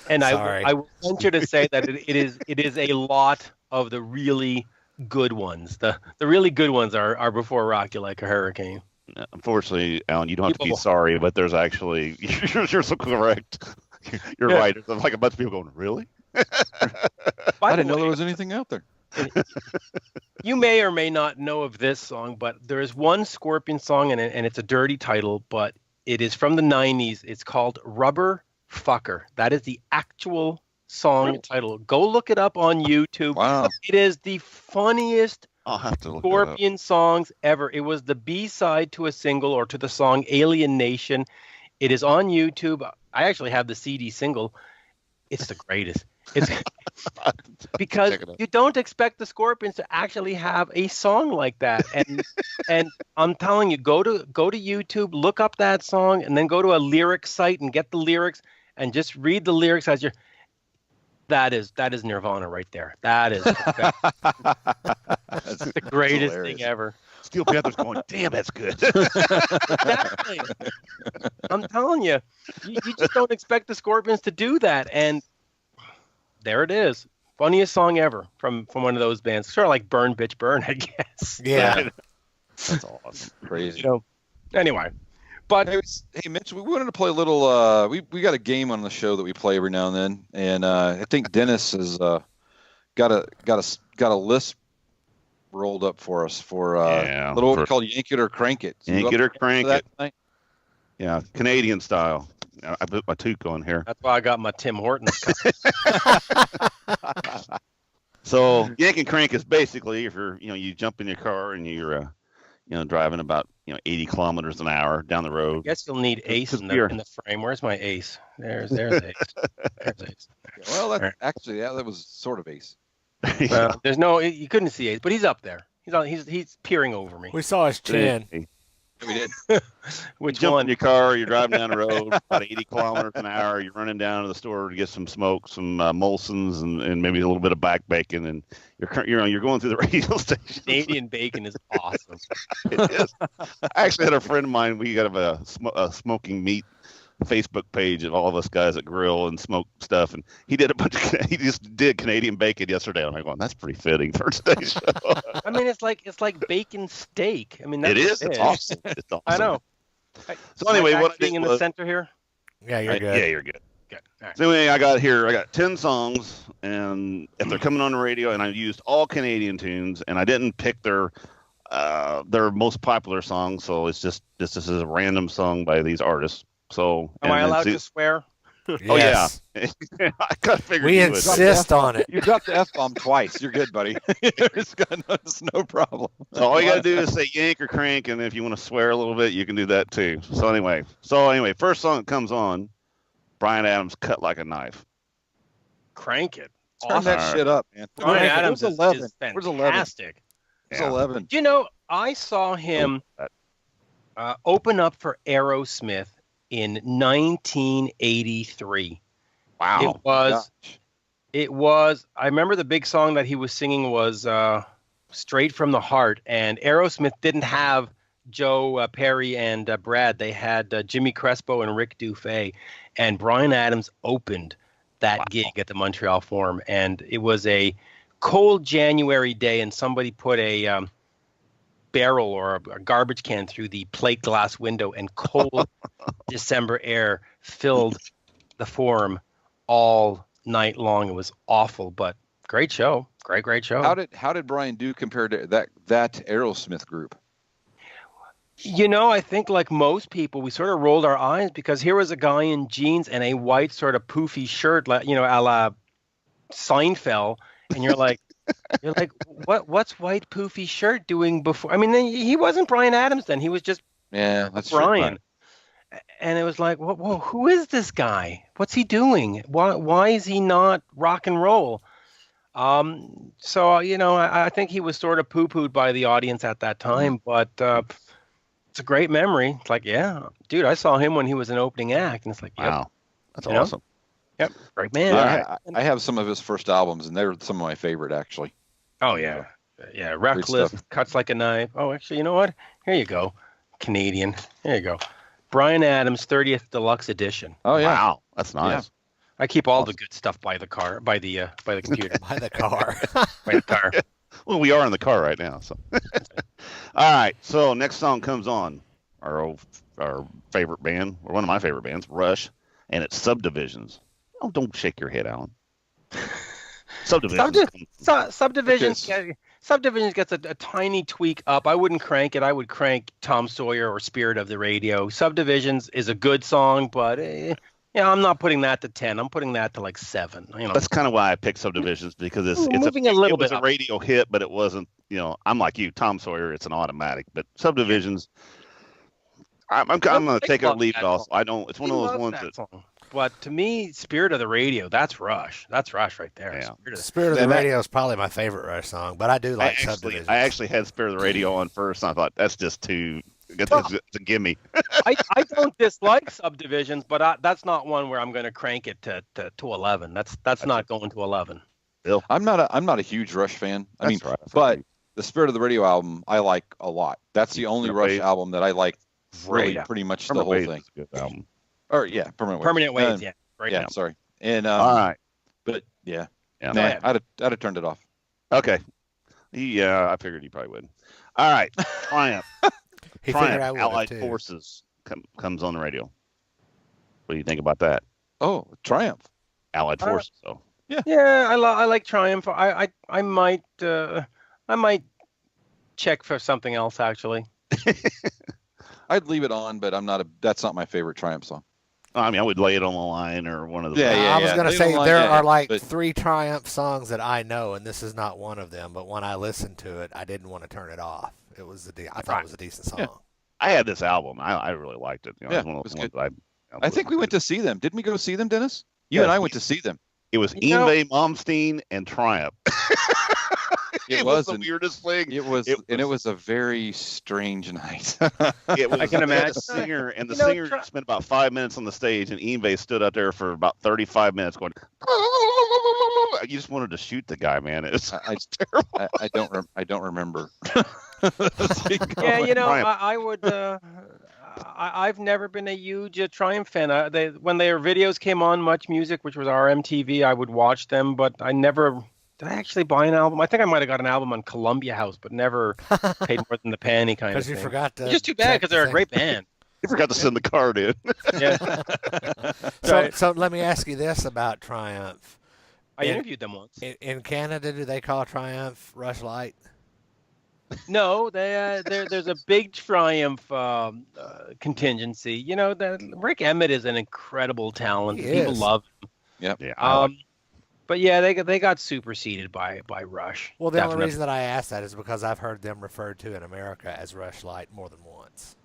And I will venture to say that it is a lot of the really good ones. The really good ones are before Rock You Like a Hurricane. Unfortunately, Alan, you don't have to be sorry, but there's actually you're so correct. You're right. There's like a bunch of people going, really? I didn't know there was anything out there. You may or may not know of this song, but there is one Scorpion song, and it's a dirty title, but it is from the 90s. It's called Rubber Fucker. That is the actual song title. Go look it up on YouTube. Wow. It is the funniest I'll have to look Scorpion songs ever. It was the B-side to a single or to the song Alien Nation. It is on YouTube. I actually have the CD single. It's the greatest. It's because you don't expect the Scorpions to actually have a song like that. And I'm telling you, go to YouTube, look up that song, and then go to a lyric site and get the lyrics and just read the lyrics as you're. That is Nirvana right there. That is that's the greatest thing ever. Steel Panther's going, damn, that's good. Exactly. I'm telling you, you just don't expect the Scorpions to do that, and there it is. Funniest song ever from one of those bands. Sort of like Burn Bitch Burn, I guess. Yeah. That's awesome. Crazy. Anyway. But hey, Mitch, we wanted to play a little. We got a game on the show that we play every now and then, and I think Dennis has got a list rolled up for us for a little what we call Yank It or Crank It. So Yank It or Crank It. Yeah, Canadian style. I put my toque on here. That's why I got my Tim Hortons cup. So Yank and Crank is basically if you jump in your car and you're driving about 80 kilometers an hour down the road. I guess you'll need Ace in the frame. Where's my Ace? There's Ace. There's Ace. Well, that was sort of Ace. There's no, you couldn't see Ace, but he's up there. He's peering over me. We saw his chin. We did. Which you jump one? in your car, you're driving down the road about 80 kilometers an hour. You're running down to the store to get some smoke, some Molson's, and maybe a little bit of back bacon, and you're going through the radio station. Canadian bacon is awesome. It is. I actually had a friend of mine. We got a smoking meat Facebook page of all of us guys that grill and smoke stuff, and he just did Canadian bacon yesterday. I'm like, well, that's pretty fitting for today's show. I mean, it's like bacon steak. I mean, that's It is. what It's awesome. It's awesome. I know. So anyway, Am I what I being did in was, the center here? Yeah, you're good. Yeah, you're good. Good. All right. So anyway, I got 10 songs, and if they're coming on the radio, and I used all Canadian tunes, and I didn't pick their most popular songs, so it's just this is a random song by these artists. So Am I allowed to swear? Oh Yes. yeah, I kind of figured We you would. insist on it. You dropped the F-bomb twice. You're good, buddy. It's no problem. So all you gotta do is say yank or crank, and if you want to swear a little bit, you can do that too. So anyway, first song that comes on, Bryan Adams, "Cut Like a Knife." Crank it. Turn that Awesome. shit up, man. Bryan Where's Adams 11? is Where's 11? fantastic. Where's Yeah. 11? Do you know, I saw him open up for Aerosmith in 1983. Wow. It was, I remember the big song that he was singing was Straight from the Heart, and Aerosmith didn't have Joe Perry and Brad. They had Jimmy Crespo and Rick Dufay, and Bryan Adams opened that gig at the Montreal Forum, and it was a cold January day, and somebody put a barrel or a garbage can through the plate glass window, and cold December air filled the Forum all night long. It was awful, but great show. Great show. How did Bryan do compared to that Aerosmith group? You know, I think like most people, we sort of rolled our eyes because here was a guy in jeans and a white sort of poofy shirt, a la Seinfeld, and you're like, what's white poofy shirt doing before? I mean, he wasn't Bryan Adams then. He was just That's Bryan. And it was like, whoa, who is this guy? What's he doing? Why is he not rock and roll? So I think he was sort of poo-pooed by the audience at that time, but it's a great memory. It's like, yeah, dude, I saw him when he was an opening act, and it's like, yep, Wow. That's awesome. Yep, great man. I have some of his first albums, and they're some of my favorite, actually. Oh yeah, Reckless, Cuts Like a Knife. Oh, actually, you know what? Here you go, Canadian. Here you go, Bryan Adams 30th Deluxe Edition. Oh yeah, Wow, that's nice. Yeah. I keep all the good stuff by the car, by the computer, By the car. by the car. Well, we are in the car right now, so. All right, so next song comes on. Our favorite band, or one of my favorite bands, Rush, and it's Subdivisions. Oh, don't shake your head, Alan. Subdivisions. Subdivisions gets a tiny tweak up. I wouldn't crank it. I would crank Tom Sawyer or Spirit of the Radio. Subdivisions is a good song, but I'm not putting that to 10. I'm putting that to like 7. That's kind of why I picked Subdivisions, because it was a radio hit, but it wasn't. I'm like you, Tom Sawyer. It's an automatic, but Subdivisions. I'm going to take it or leave it. Also, I don't. It's one of those ones that. Song. But to me, Spirit of the Radio, that's Rush. That's Rush right there. Yeah. Spirit of the Radio is probably my favorite Rush song, but I do like Subdivisions. I actually had Spirit of the Radio on first, and I thought that's just too. It's a gimme. I don't dislike Subdivisions, but that's not one where I'm going to crank it to 11. That's not going to 11. Bill, I'm not a huge Rush fan. Right. But the Spirit of the Radio album I like a lot. That's the only Rush album that I like. Really, pretty much the whole thing. Is a good album. Or yeah, Permanent Waves. Yeah, right. Yeah, sorry. And all right, but yeah, yeah. I'd have turned it off. Okay. Yeah, I figured you probably would. All right, Triumph. He figured I Triumph, would Allied too. Forces comes on the radio. What do you think about that? Oh, Triumph. Allied Forces. So Yeah, I like Triumph. I might check for something else actually. I'd leave it on, but that's not my favorite Triumph song. I mean, I would lay it on the line or one of the. I was going to They say don't like there it, are like but- 3 Triumph songs that I know, and this is not one of them. But when I listened to it, I didn't want to turn it off. It was I thought it was a decent song. Yeah. I had this album. I really liked it. Yeah, it was one of it was those good. ones I think we went to see them. Didn't we go see them, Dennis? You Yes, and I went to see them. It was You know- Yngwie Malmsteen and Triumph. It was the weirdest thing. It was a very strange night. It was, I can imagine. The singer, and the singer spent about 5 minutes on the stage, and Yngwie stood out there for about 35 minutes going. You just wanted to shoot the guy, man. It's terrible. I don't remember. Yeah, I would. I've never been a huge Triumph fan. When their videos came on Much Music, which was our MTV, I would watch them, but I never. Did I actually buy an album? I think I might have got an album on Columbia House, but never paid more than the penny kind of thing. Because you forgot to. It's just too bad because they're a great band. You forgot to send the card in. Yeah. So let me ask you this about Triumph. I interviewed them once. In Canada, do they call Triumph Rush Light? No, there's a big Triumph contingency. Rick Emmett is an incredible talent. People love him. Yep. Yeah. But yeah, they got superseded by Rush. Well, the only reason that I asked that is because I've heard them referred to in America as Rush Light more than once.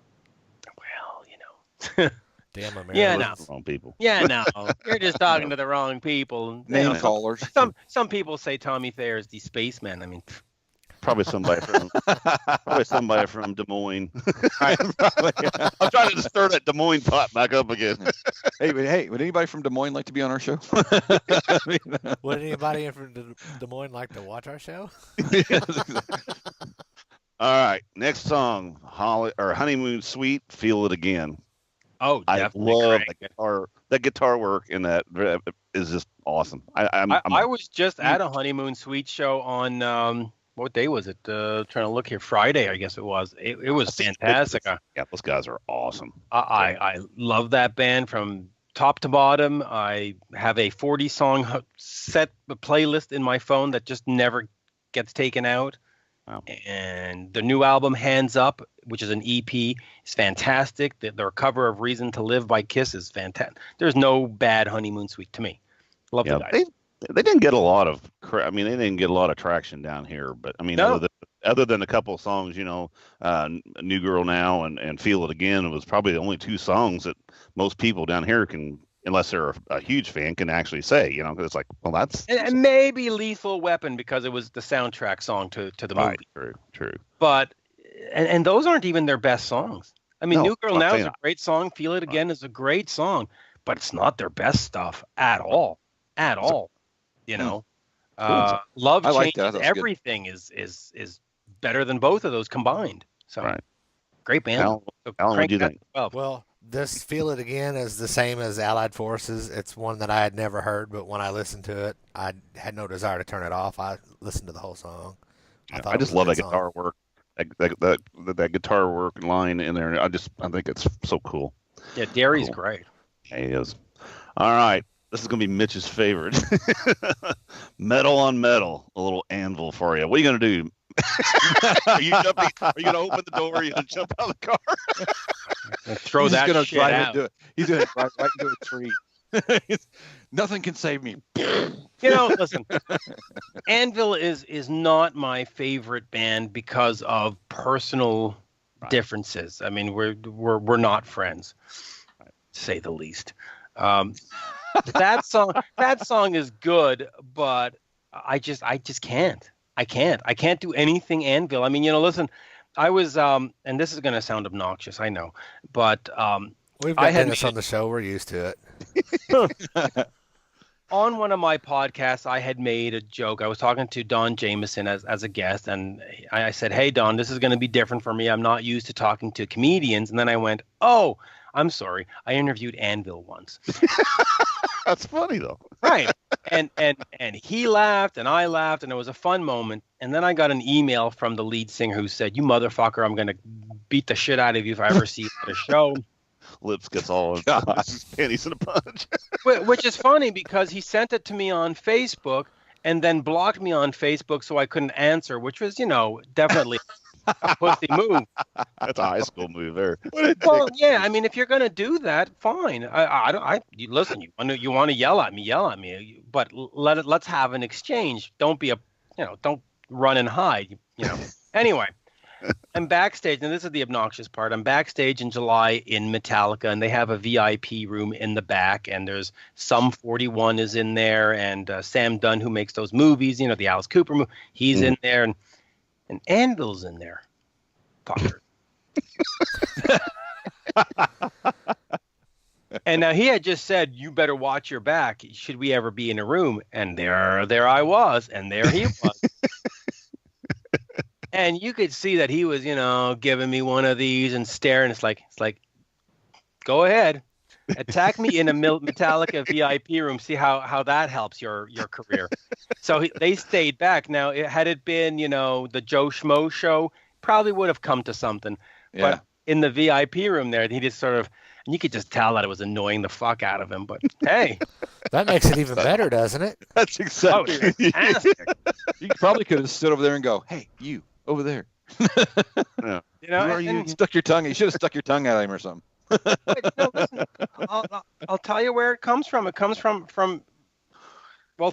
Well, Damn America. Yeah, no. Wrong people. Yeah, no. You're just talking to the wrong people. Name callers. Some people say Tommy Thayer is the Spaceman. I mean, Probably somebody from Des Moines. Right, probably. I'm trying to stir that Des Moines pot back up again. Hey, would anybody from Des Moines like to be on our show? Would anybody from Des Moines like to watch our show? All right, next song, Honeymoon Suite, Feel It Again. oh, I definitely love Craig. that guitar work in that is just awesome. I was just at a Honeymoon Suite show on what day was it? Trying to look here. Friday, I guess it was. It was fantastic. Yeah, those guys are awesome. I love that band from top to bottom. I have a 40-song set playlist in my phone that just never gets taken out. Wow. And the new album, Hands Up, which is an EP, is fantastic. Their cover of Reason to Live by Kiss is fantastic. There's no bad Honeymoon Suite to me. Love the guys. They didn't get a lot of they didn't get a lot of traction down here, but I mean, No. other than a couple of songs, New Girl Now and Feel It Again, it was probably the only two songs that most people down here can, unless they're a huge fan, can actually say, because it's like, well, that's And maybe Lethal Weapon because it was the soundtrack song to the movie. Right, true. But and those aren't even their best songs. I mean, No, New Girl I'm Now is saying a great song. Feel It Again is a great song, but it's not their best stuff at all. At all. Love I like Changes that. That's Everything is better than both of those combined. So Right. great band. Alan, So what crank do you that think? to 12. Well, this Feel It Again is the same as Allied Forces. It's one that I had never heard, but when I listened to it, I had no desire to turn it off. I listened to the whole song. I just love that guitar work. That guitar work line in there. I think it's so cool. Yeah, Derry's Cool. great. Yeah, he is. All right. This is going to be Mitch's favorite. Metal on Metal. A little anvil for you. What are you going to do? Are you going to open the door? Are you going to jump out of the car? Throw He's that gonna shit drive out. into it. He's going to drive right into a tree. Nothing can save me. Listen, Anvil is not my favorite band because of personal differences. I mean, we're not friends, to say the least. That song is good, but I just can't. I can't do anything Anvil. I mean, listen, I was and this is going to sound obnoxious, I know, but We've got Dennis on the show. We're used to it. On one of my podcasts, I had made a joke. I was talking to Don Jameson as a guest, and I said, "Hey, Don, this is going to be different for me. I'm not used to talking to comedians." And then I went, "Oh, I'm sorry. I interviewed Anvil once." That's funny though. Right. And he laughed and I laughed and it was a fun moment. And then I got an email from the lead singer who said, "You motherfucker, I'm going to beat the shit out of you if I ever see you at a show." Lips gets all panties in a punch. Which is funny because he sent it to me on Facebook and then blocked me on Facebook so I couldn't answer, which was, definitely a pussy move. That's a high school move there. Well, yeah, I mean, if you're going to do that, fine. Listen, you want to yell at me, but let's have an exchange. Don't be don't run and hide, Anyway, I'm backstage, and this is the obnoxious part. I'm backstage in July in Metallica, and they have a VIP room in the back, and there's Sum 41 is in there, and Sam Dunn, who makes those movies, the Alice Cooper movie, he's in there, and Anvil's in there. Fucker. And now he had just said, "You better watch your back. Should we ever be in a room?" And there I was, and there he was. And you could see that he was, giving me one of these and staring. It's like, go ahead, attack me in a Metallica VIP room. See how that helps your career. So they stayed back. Now, had it been, the Joe Schmo show, probably would have come to something. Yeah. But in the VIP room there, he just sort of. And you could just tell that it was annoying the fuck out of him. But hey, that makes it even better, doesn't it? That's exactly. Fantastic. You probably could have stood over there and go, "Hey, you over there." Yeah. Who are you? Stuck your tongue. You should have stuck your tongue at him or something. But, listen, I'll tell you where it comes from. It comes from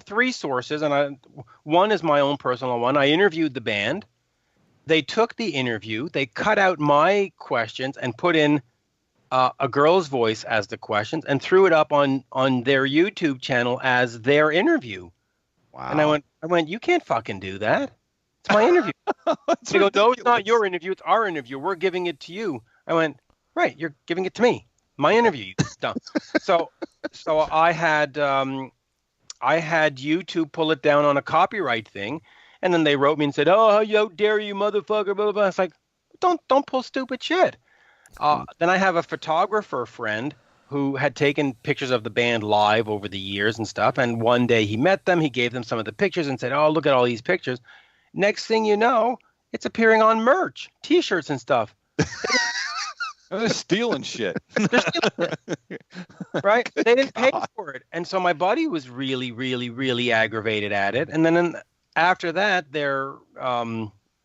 three sources, and one is my own personal one. I interviewed the band. They took the interview. They cut out my questions and put in a girl's voice as the questions and threw it up on their YouTube channel as their interview. Wow. And I went, you can't fucking do that. It's my interview. They go, no, it's not your interview. It's our interview. We're giving it to you. I went, right, you're giving it to me. My interview. You dumb. So I had YouTube pull it down on a copyright thing, and then they wrote me and said, "Oh, how dare you, motherfucker!" Blah blah blah. It's like, don't pull stupid shit. Then I have a photographer friend who had taken pictures of the band live over the years and stuff. And one day he met them. He gave them some of the pictures and said, "Oh, look at all these pictures." Next thing you know, it's appearing on merch, T-shirts and stuff. They're stealing shit. Right? They didn't pay for it. And so my buddy was really, really, really aggravated at it. And then after that, their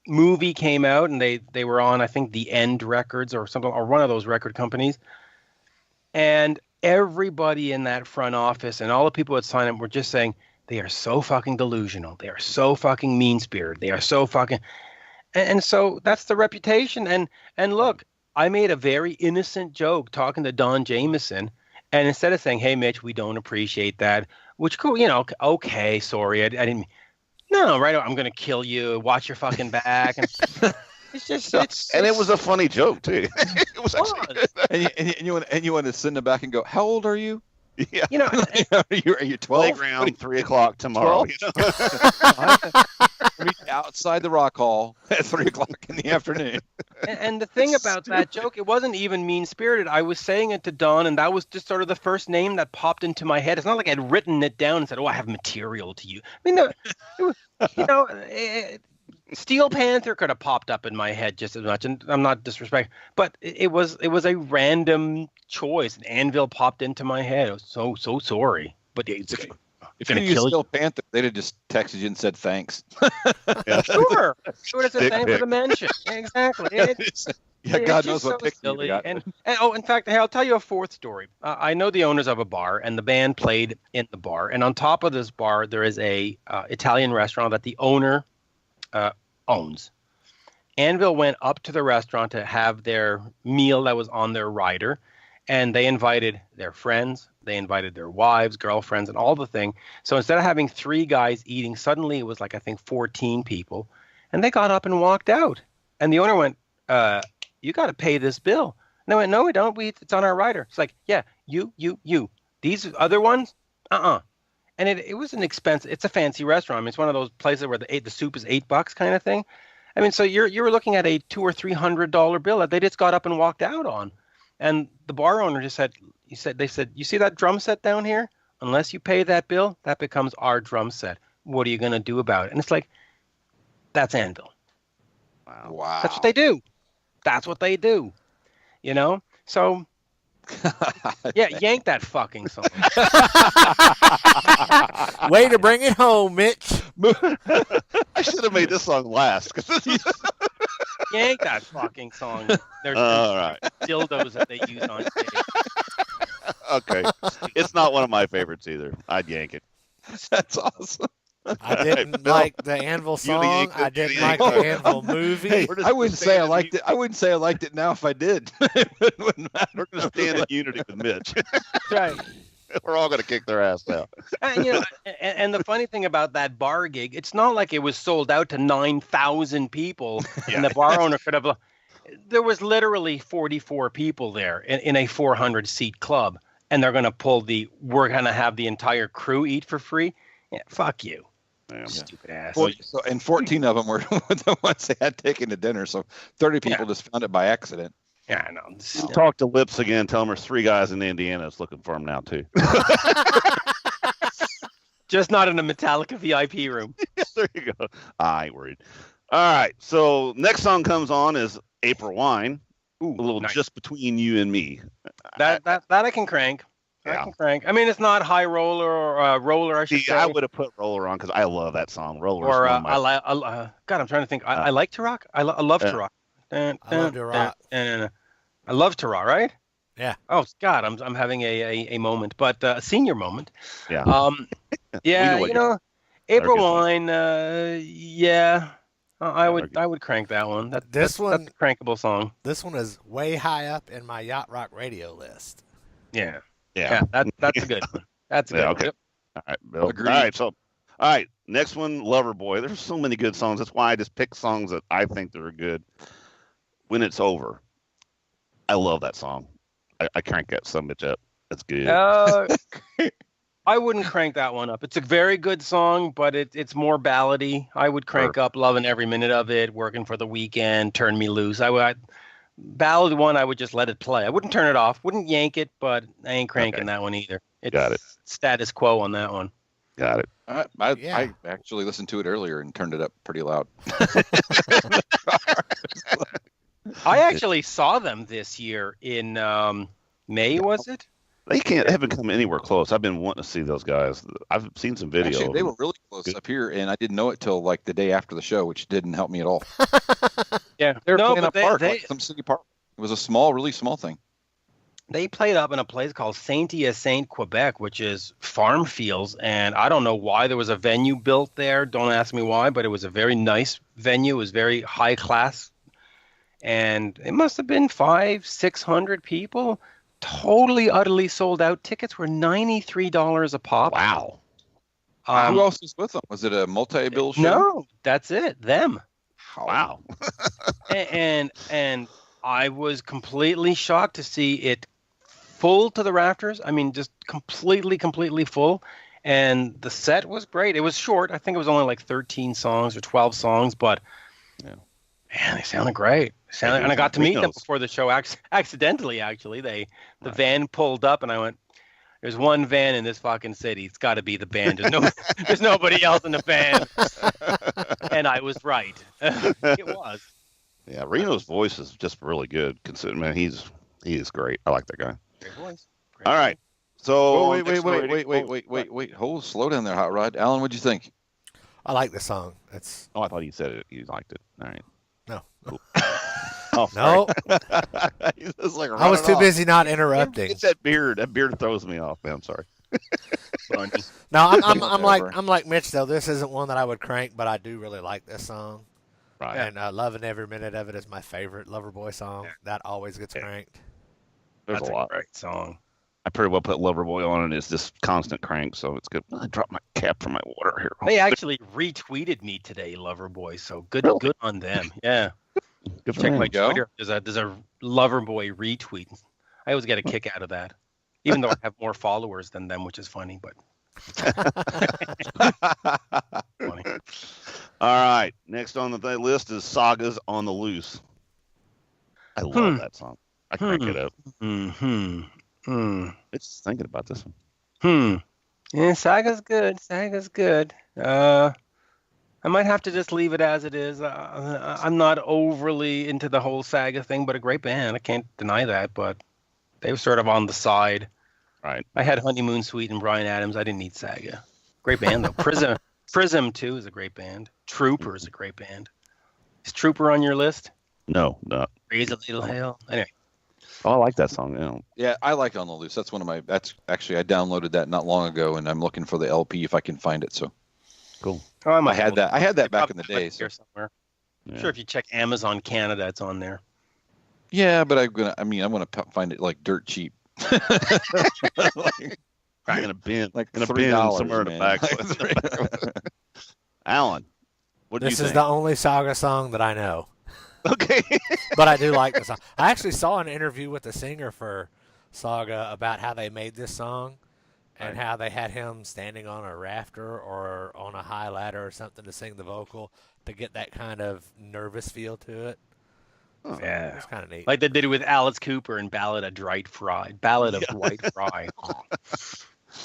movie came out, and they were on, I think, the End Records or something, or one of those record companies. And everybody in that front office and all the people that signed up were just saying, they are so fucking delusional. They are so fucking mean-spirited. They are so fucking... And so that's the reputation. And look, I made a very innocent joke talking to Don Jameson, and instead of saying, "Hey, Mitch, we don't appreciate that," which cool, okay, sorry, I didn't... No, right. I'm going to kill you. Watch your fucking back. And it's just, and it was a funny joke too. It was actually, and you want to send them back and go, "How old are you?" Yeah. Are you 12? Playground 3:00 tomorrow. 12? Outside the Rock Hall at 3:00 in the afternoon. And the thing about that joke, it wasn't even mean-spirited. I was saying it to Don, and that was just sort of the first name that popped into my head. It's not like I'd written it down and said, "Oh, I have material to you." I mean, Steel Panther could have popped up in my head just as much, and I'm not disrespecting, but it was a random choice. And Anvil popped into my head. I was so sorry, but it's if you used Steel Panther, they'd have just texted you and said thanks. Yeah. Sure. It would have said thanks for the mention. Exactly. God knows what picture you got. And in fact, hey, I'll tell you a fourth story. I know the owners of a bar, and the band played in the bar. And on top of this bar, there is a Italian restaurant that the owner owns. Anvil went up to the restaurant to have their meal that was on their rider, and they invited their friends, they invited their wives, girlfriends, and all the thing. So instead of having 3 guys eating, suddenly it was like, I think, 14 people, and they got up and walked out. And the owner went, "You got to pay this bill." And I went, "No, we don't. It's on our rider." It's like, "Yeah, you. These other ones, And it was an expensive. It's a fancy restaurant. I mean, it's one of those places where the soup is $8 kind of thing. I mean, so you were looking at a $200 or $300 bill that they just got up and walked out on. And the bar owner just said, they said, "You see that drum set down here? Unless you pay that bill, that becomes our drum set. What are you going to do about it?" And it's like, that's Anvil. Wow. That's what they do. That's what they do. So, yeah, yank that fucking song. Way to bring it home, Mitch. I should have made this song last. Yank that fucking song. There's all right. dildos that they use on stage. Okay. It's not one of my favorites either. I'd yank it. That's awesome. I didn't Bill, like the Anvil song. I didn't like the Anvil movie. Hey, I wouldn't say I liked it. I wouldn't say I liked it now if I did. It wouldn't matter. We're going to stand in unity with Mitch. Right. We're all going to kick their ass out. And, and the funny thing about that bar gig, it's not like it was sold out to 9,000 people, and the bar owner could have. There was literally 44 people there in a 400-seat club, and they're going to pull we're going to have the entire crew eat for free. Yeah, fuck you. Yeah. Stupid ass. Well, and 14 of them were the ones they had taken to dinner, so 30 people just found it by accident. Yeah, I know. Talk to Lips again. Tell them there's 3 guys in Indiana that's looking for him now, too. Just not in a Metallica VIP room. There you go. I ain't worried. All right. So next song comes on is April Wine. Ooh, a little nice. Just between you and me. That I can crank. I can crank. I mean, it's not high roller or roller. I should say. I would have put roller on because I love that song. Roller. Or God, I'm trying to think. I like to rock. I love to rock. I love to rock. I love to rock. Right? Yeah. Oh God, I'm having a moment, but a senior moment. Yeah. Yeah. April Wine. Yeah. I would crank that one. That's a crankable song. This one is way high up in my Yacht Rock radio list. Yeah. That's a good one. That's a good one. Okay. All right, Bill. Agreed. All right. Next one, Lover Boy. There's so many good songs. That's why I just pick songs that I think that are good. When It's Over. I love that song. I crank that son bitch up. That's good. I wouldn't crank that one up. It's a very good song, but it's more ballady. I would crank up Loving Every Minute of It, Working for the Weekend, Turn Me Loose. Ballad one, I would just let it play. I wouldn't turn it off. Wouldn't yank it, but I ain't cranking that one either. Got it. Status quo on that one. Got it. I actually listened to it earlier and turned it up pretty loud. I actually saw them this year in May, was it? They haven't come anywhere close. I've been wanting to see those guys. I've seen some videos. Actually, they were really close up here, and I didn't know it till like the day after the show, which didn't help me at all. Yeah, they were playing a park, like some city park. It was a really small thing. They played up in a place called Saint-Hyacinthe, Quebec, which is farm fields, and I don't know why there was a venue built there. Don't ask me why, but it was a very nice venue. It was very high class, and it must have been 500-600 people. Totally, utterly sold out. Tickets were $93 a pop. Wow. Who else was with them? Was it a multi-bill show? No, that's it. Them. Wow. and I was completely shocked to see it full to the rafters. I mean, just completely full. And the set was great. It was short. I think it was only like 13 songs or 12 songs, but man, they sounded great. And I got to meet them before the show. Accidentally, actually, the van pulled up, and I went, "There's one van in this fucking city. It's got to be the band. There's nobody else in the van." And I was right. It was. Yeah, Reno's voice is just really good. Considering, man, he is great. I like that guy. Great voice. All right. So wait. Hold, slow down there, Hot Rod. Alan, what'd you think? I like the song. I thought you said it. You liked it. All right. No. Cool. Oh, no. I was too busy not interrupting. It's that beard. That beard throws me off, man. I'm sorry. No, I'm like Mitch though. This isn't one that I would crank, but I do really like this song. Right. And Loving Every Minute of It is my favorite Loverboy song. That always gets cranked. There's That's a lot. Great song. I pretty well put Loverboy on, and it's just constant crank, so it's good. I dropped my cap for my water here. They actually retweeted me today, Loverboy. So good on them. Yeah. Good for Check them. my Twitter. There's a Loverboy retweet. I always get a kick out of that, even though I have more followers than them, which is funny. But funny. All right. Next on the list is Saga's On the Loose. I love that song. I crank it up. It's thinking about this one. Yeah, Saga's good. I might have to just leave it as it is. I'm not overly into the whole Saga thing, but a great band. I can't deny that, but they were sort of on the side. Right. I had Honeymoon Suite and Bryan Adams. I didn't need Saga. Great band, though. Prism, too, is a great band. Trooper is a great band. Is Trooper on your list? No, not. Raise a Little Hell. Anyway. Oh, I like that song. Yeah, I like On the Loose. That's actually, I downloaded that not long ago, and I'm looking for the LP if I can find it. So Cool. Oh, I had that. I had that back in the day. Here somewhere. Yeah. I'm sure if you check Amazon Canada, it's on there. Yeah, but I'm gonna find it like dirt cheap. Like, in a bin, like in a bin $3 somewhere in the man. back. Alan, what do you This think? is the only Saga song that I know. Okay. But I do like the song. I actually saw an interview with the singer for Saga about how they made this song and how they had him standing on a rafter or on a high ladder or something to sing the vocal to get that kind of nervous feel to it. Oh, Yeah. It's kind of neat. Like they did it with Alice Cooper in Ballad of Dwight Fry. Ballad of Dwight Fry.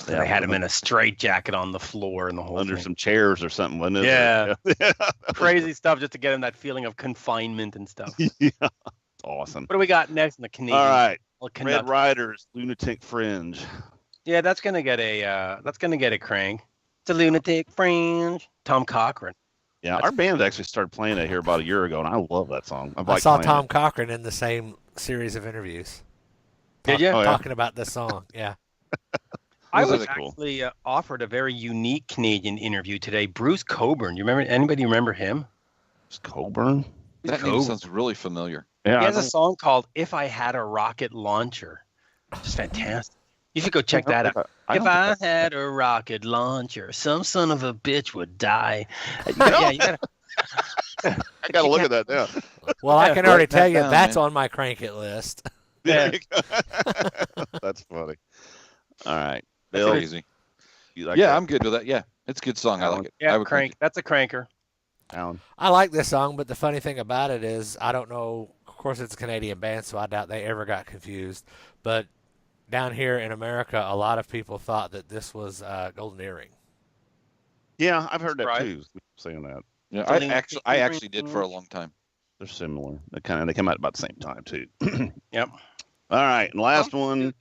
They had him in a straitjacket on the floor and the whole under thing. some chairs or something, wasn't it? Yeah. Yeah. Crazy stuff just to get him that feeling of confinement and stuff. Yeah. Awesome. What do we got next in the Canadian? All right. Well, Red Riders, Lunatic Fringe. Yeah, that's gonna get a crank. It's a Lunatic Fringe. Tom Cochran. Yeah, our band actually started playing it here about a year ago, and I love that song. I saw Tom Cochran in the same series of interviews. Did you? Oh, yeah. Talking about this song, yeah. I Those was are cool. actually offered a very unique Canadian interview today. Bruce Cockburn. You remember? Anybody remember him? It's Coburn. That name sounds really familiar. Yeah, He has a song called "If I Had a Rocket Launcher." It's fantastic. You should go check that out. If I had a rocket launcher, some son of a bitch would die. Yeah, you gotta. I gotta look at that now. Well, I can already Write that tell you down, that's man. on my crank it list. There you go. That's funny. All right, That's Bill, crazy. you like Yeah, that? I'm good with that. Yeah, it's a good song. I like it. I Yeah, would crank. That's a cranker. Alan. I like this song, but the funny thing about it is I don't know. Of course, it's a Canadian band, so I doubt they ever got confused. But down here in America, a lot of people thought that this was Golden Earring. Yeah, I've heard that Right. too. Saying that Yeah, Something- I actually did for a long time. they're similar. They come out about the same time too. Yep. All right, and last one.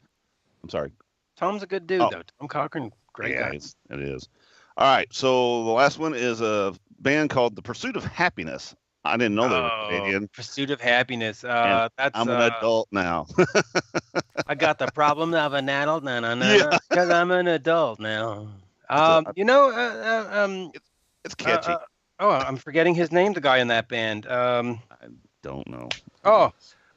I'm sorry. Tom's a good dude, Oh. though. Tom Cochran, great Yeah, guy. it is. All right, so the last one is a band called The Pursuit of Happiness. I didn't know they were Canadian. Pursuit of Happiness. And That's. I'm an adult now. I got the problem of an adult, Yeah. because I'm an adult now. It's catchy. I'm forgetting his name. The guy in that band. I don't know.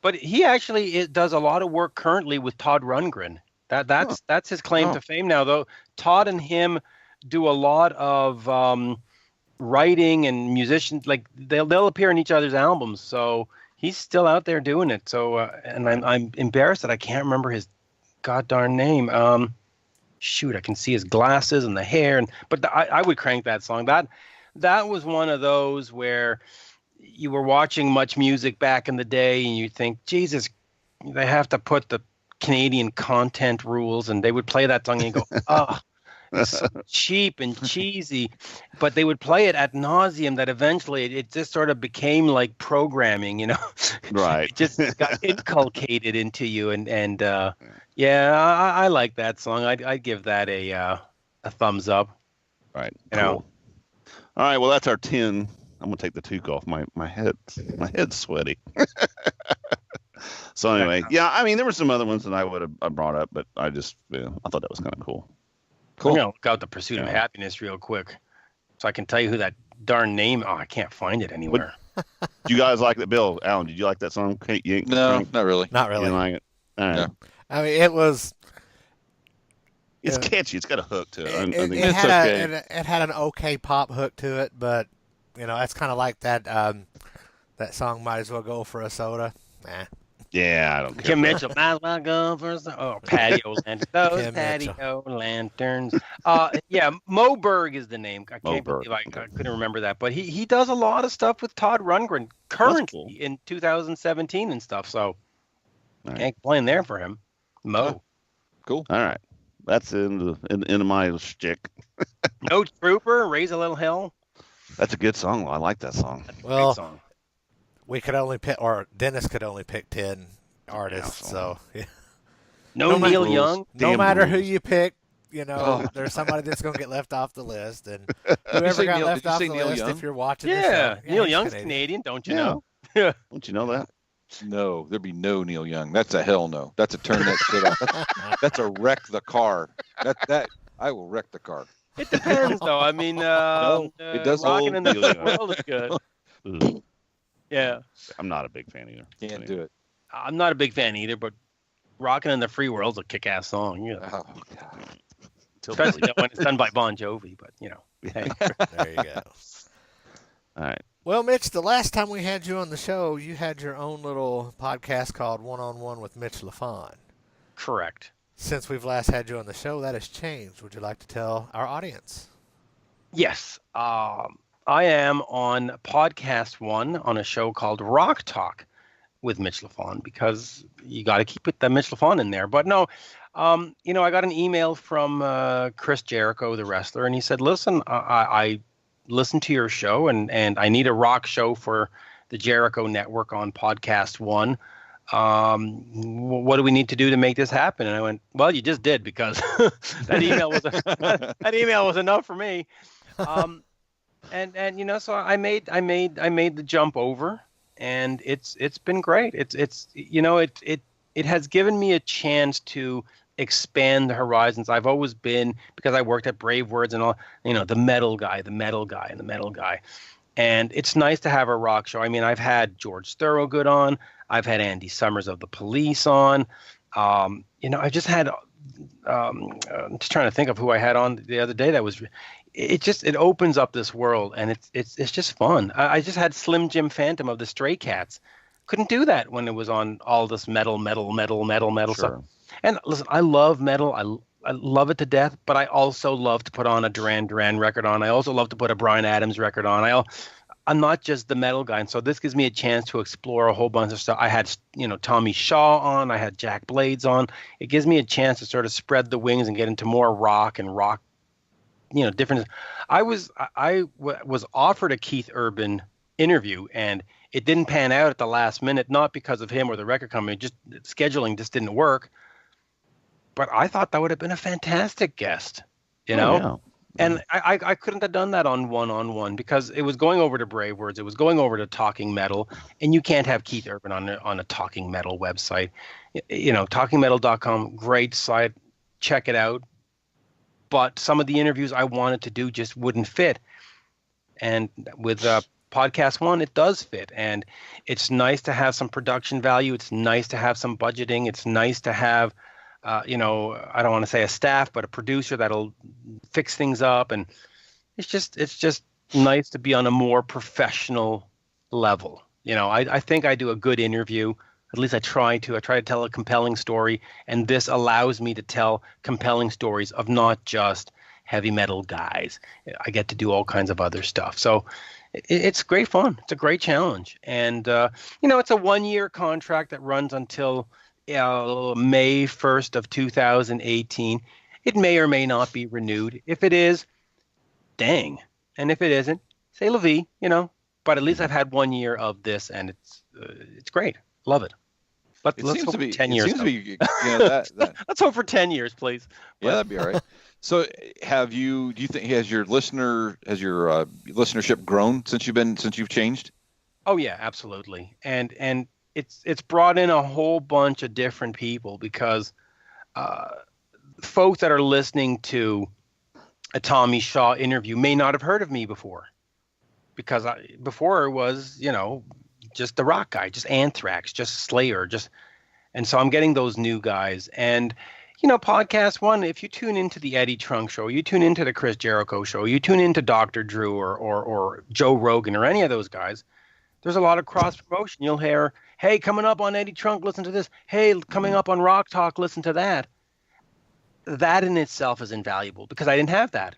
But he actually does a lot of work currently with Todd Rundgren. That's his claim to fame now, though. Todd and him do a lot of writing, and musicians, like they'll appear in each other's albums. So he's still out there doing it. So and I'm embarrassed that I can't remember his goddarn name. Shoot, I can see his glasses and the hair, but I would crank that song. That was one of those where you were watching Much Music back in the day, and you think, Jesus, they have to put the Canadian content rules, and they would play that song, and you go, oh, it's so cheap and cheesy. But they would play it ad nauseum that eventually it just sort of became like programming, you know? Right. It just got inculcated into you, and I like that song. I'd give that a thumbs up. Right. You know. All right. Well, that's our 10. I'm gonna take the toque off. My head's sweaty. So anyway, yeah. I mean, there were some other ones that I would have brought up, but I thought that was kind of cool. I'm gonna look out The Pursuit of Happiness real quick, so I can tell you who that darn name. Oh, I can't find it anywhere. Do you guys like that, Bill? Alan, did you like that song? No, not really. Not You really. didn't like it. All right. No. I mean, it was. It's catchy. It's got a hook to it. I think It had an okay pop hook to it, but it's kind of like that that song "Might As Well Go for a Soda." Nah. Yeah, I don't care. Kim Mitchell, might as well go for patio lanterns. Those Kim patio lanterns. Mo Berg is the name. I can't Berg, believe I okay. couldn't remember that, but he does a lot of stuff with Todd Rundgren currently cool. in 2017 and stuff. So All right. can't complain there for him. Mo. Cool. All right. That's into my shtick. No Trooper, Raise a Little Hell. That's a good song. I like that song. Well, Great song. we could only pick, or Dennis could only pick 10 artists. So No Neil rules. Young. no Damn matter rules. who you pick, Oh. there's somebody that's going to get left off the list, and say whoever got Neil- left did you off say the Neil list, Young? if you're watching, the Yeah, show, Neil he's Young's Canadian. Canadian, don't you Yeah. know? Don't you know that? No, there'd be no Neil Young. That's a hell no. That's a turn that shit off. That's a wreck the car. That I will wreck the car. It depends, though. I mean, it does. rocking in the Old free world is good. Ugh, Yeah, I'm not a big fan either. Can't do it. I'm not a big fan either, but rocking in the free world's a kick-ass song. Yeah, Oh, God. especially when it's done by Bon Jovi. But hey. There you go. All right. Well, Mitch, the last time we had you on the show, you had your own little podcast called One on One with Mitch Lafon. Correct. Since we've last had you on the show, that has changed. Would you like to tell our audience? Yes. I am on Podcast One on a show called Rock Talk with Mitch Lafon because you got to keep the Mitch Lafon in there. But no, I got an email from Chris Jericho, the wrestler, and he said, listen, I listened to your show and I need a rock show for the Jericho Network on Podcast One. What do we need to do to make this happen? And I went, well, you just did, because that email was enough for me. So I made the jump over, and it's been great. It has given me a chance to expand the horizons. I've always been, because I worked at Brave Words and all, the metal guy. And it's nice to have a rock show. I mean, I've had George Thorogood on. I've had Andy Summers of the Police on. I just had, I'm just trying to think of who I had on the other day. It opens up this world, and it's just fun. I just had Slim Jim Phantom of the Stray Cats. Couldn't do that when it was on all this metal Sure. stuff. And listen, I love metal. I love it to death, but I also love to put on a Duran Duran record on. I also love to put a Bryan Adams record on. I'm not just the metal guy, and so this gives me a chance to explore a whole bunch of stuff. I had, Tommy Shaw on. I had Jack Blades on. It gives me a chance to sort of spread the wings and get into more rock, different. I was offered a Keith Urban interview, and it didn't pan out at the last minute, not because of him or the record company. Just scheduling just didn't work. But I thought that would have been a fantastic guest, Yeah. And I couldn't have done that on one-on-one because it was going over to Brave Words. It was going over to Talking Metal, and you can't have Keith Urban on a Talking Metal website. TalkingMetal.com, great site. Check it out. But some of the interviews I wanted to do just wouldn't fit. And with Podcast One, it does fit. And it's nice to have some production value. It's nice to have some budgeting. It's nice to have I don't want to say a staff, but a producer that'll fix things up. And it's just nice to be on a more professional level. I think I do a good interview. At least I try to tell a compelling story. And this allows me to tell compelling stories of not just heavy metal guys. I get to do all kinds of other stuff. So it's great fun. It's a great challenge. And, it's a 1-year contract that runs until May 1st of 2018. It may or may not be renewed. If it is, dang. And if it isn't, say la vie, But at least I've had 1 year of this, and it's great. Love it. Let's hope for 10 years. It seems to be, that. Let's hope for 10 years, please. Yeah, that'd be all right. So, do you think has your listenership grown since you've changed? Oh yeah, absolutely. And it's brought in a whole bunch of different people because folks that are listening to a Tommy Shaw interview may not have heard of me before, because before it was, just the rock guy, just Anthrax, just Slayer, and so I'm getting those new guys. And Podcast One, if you tune into the Eddie Trunk Show, you tune into the Chris Jericho Show, you tune into Dr. Drew or Joe Rogan or any of those guys, there's a lot of cross promotion. You'll hear, hey, coming up on Eddie Trunk, listen to this. Hey, coming up on Rock Talk, listen to that. That in itself is invaluable because I didn't have that.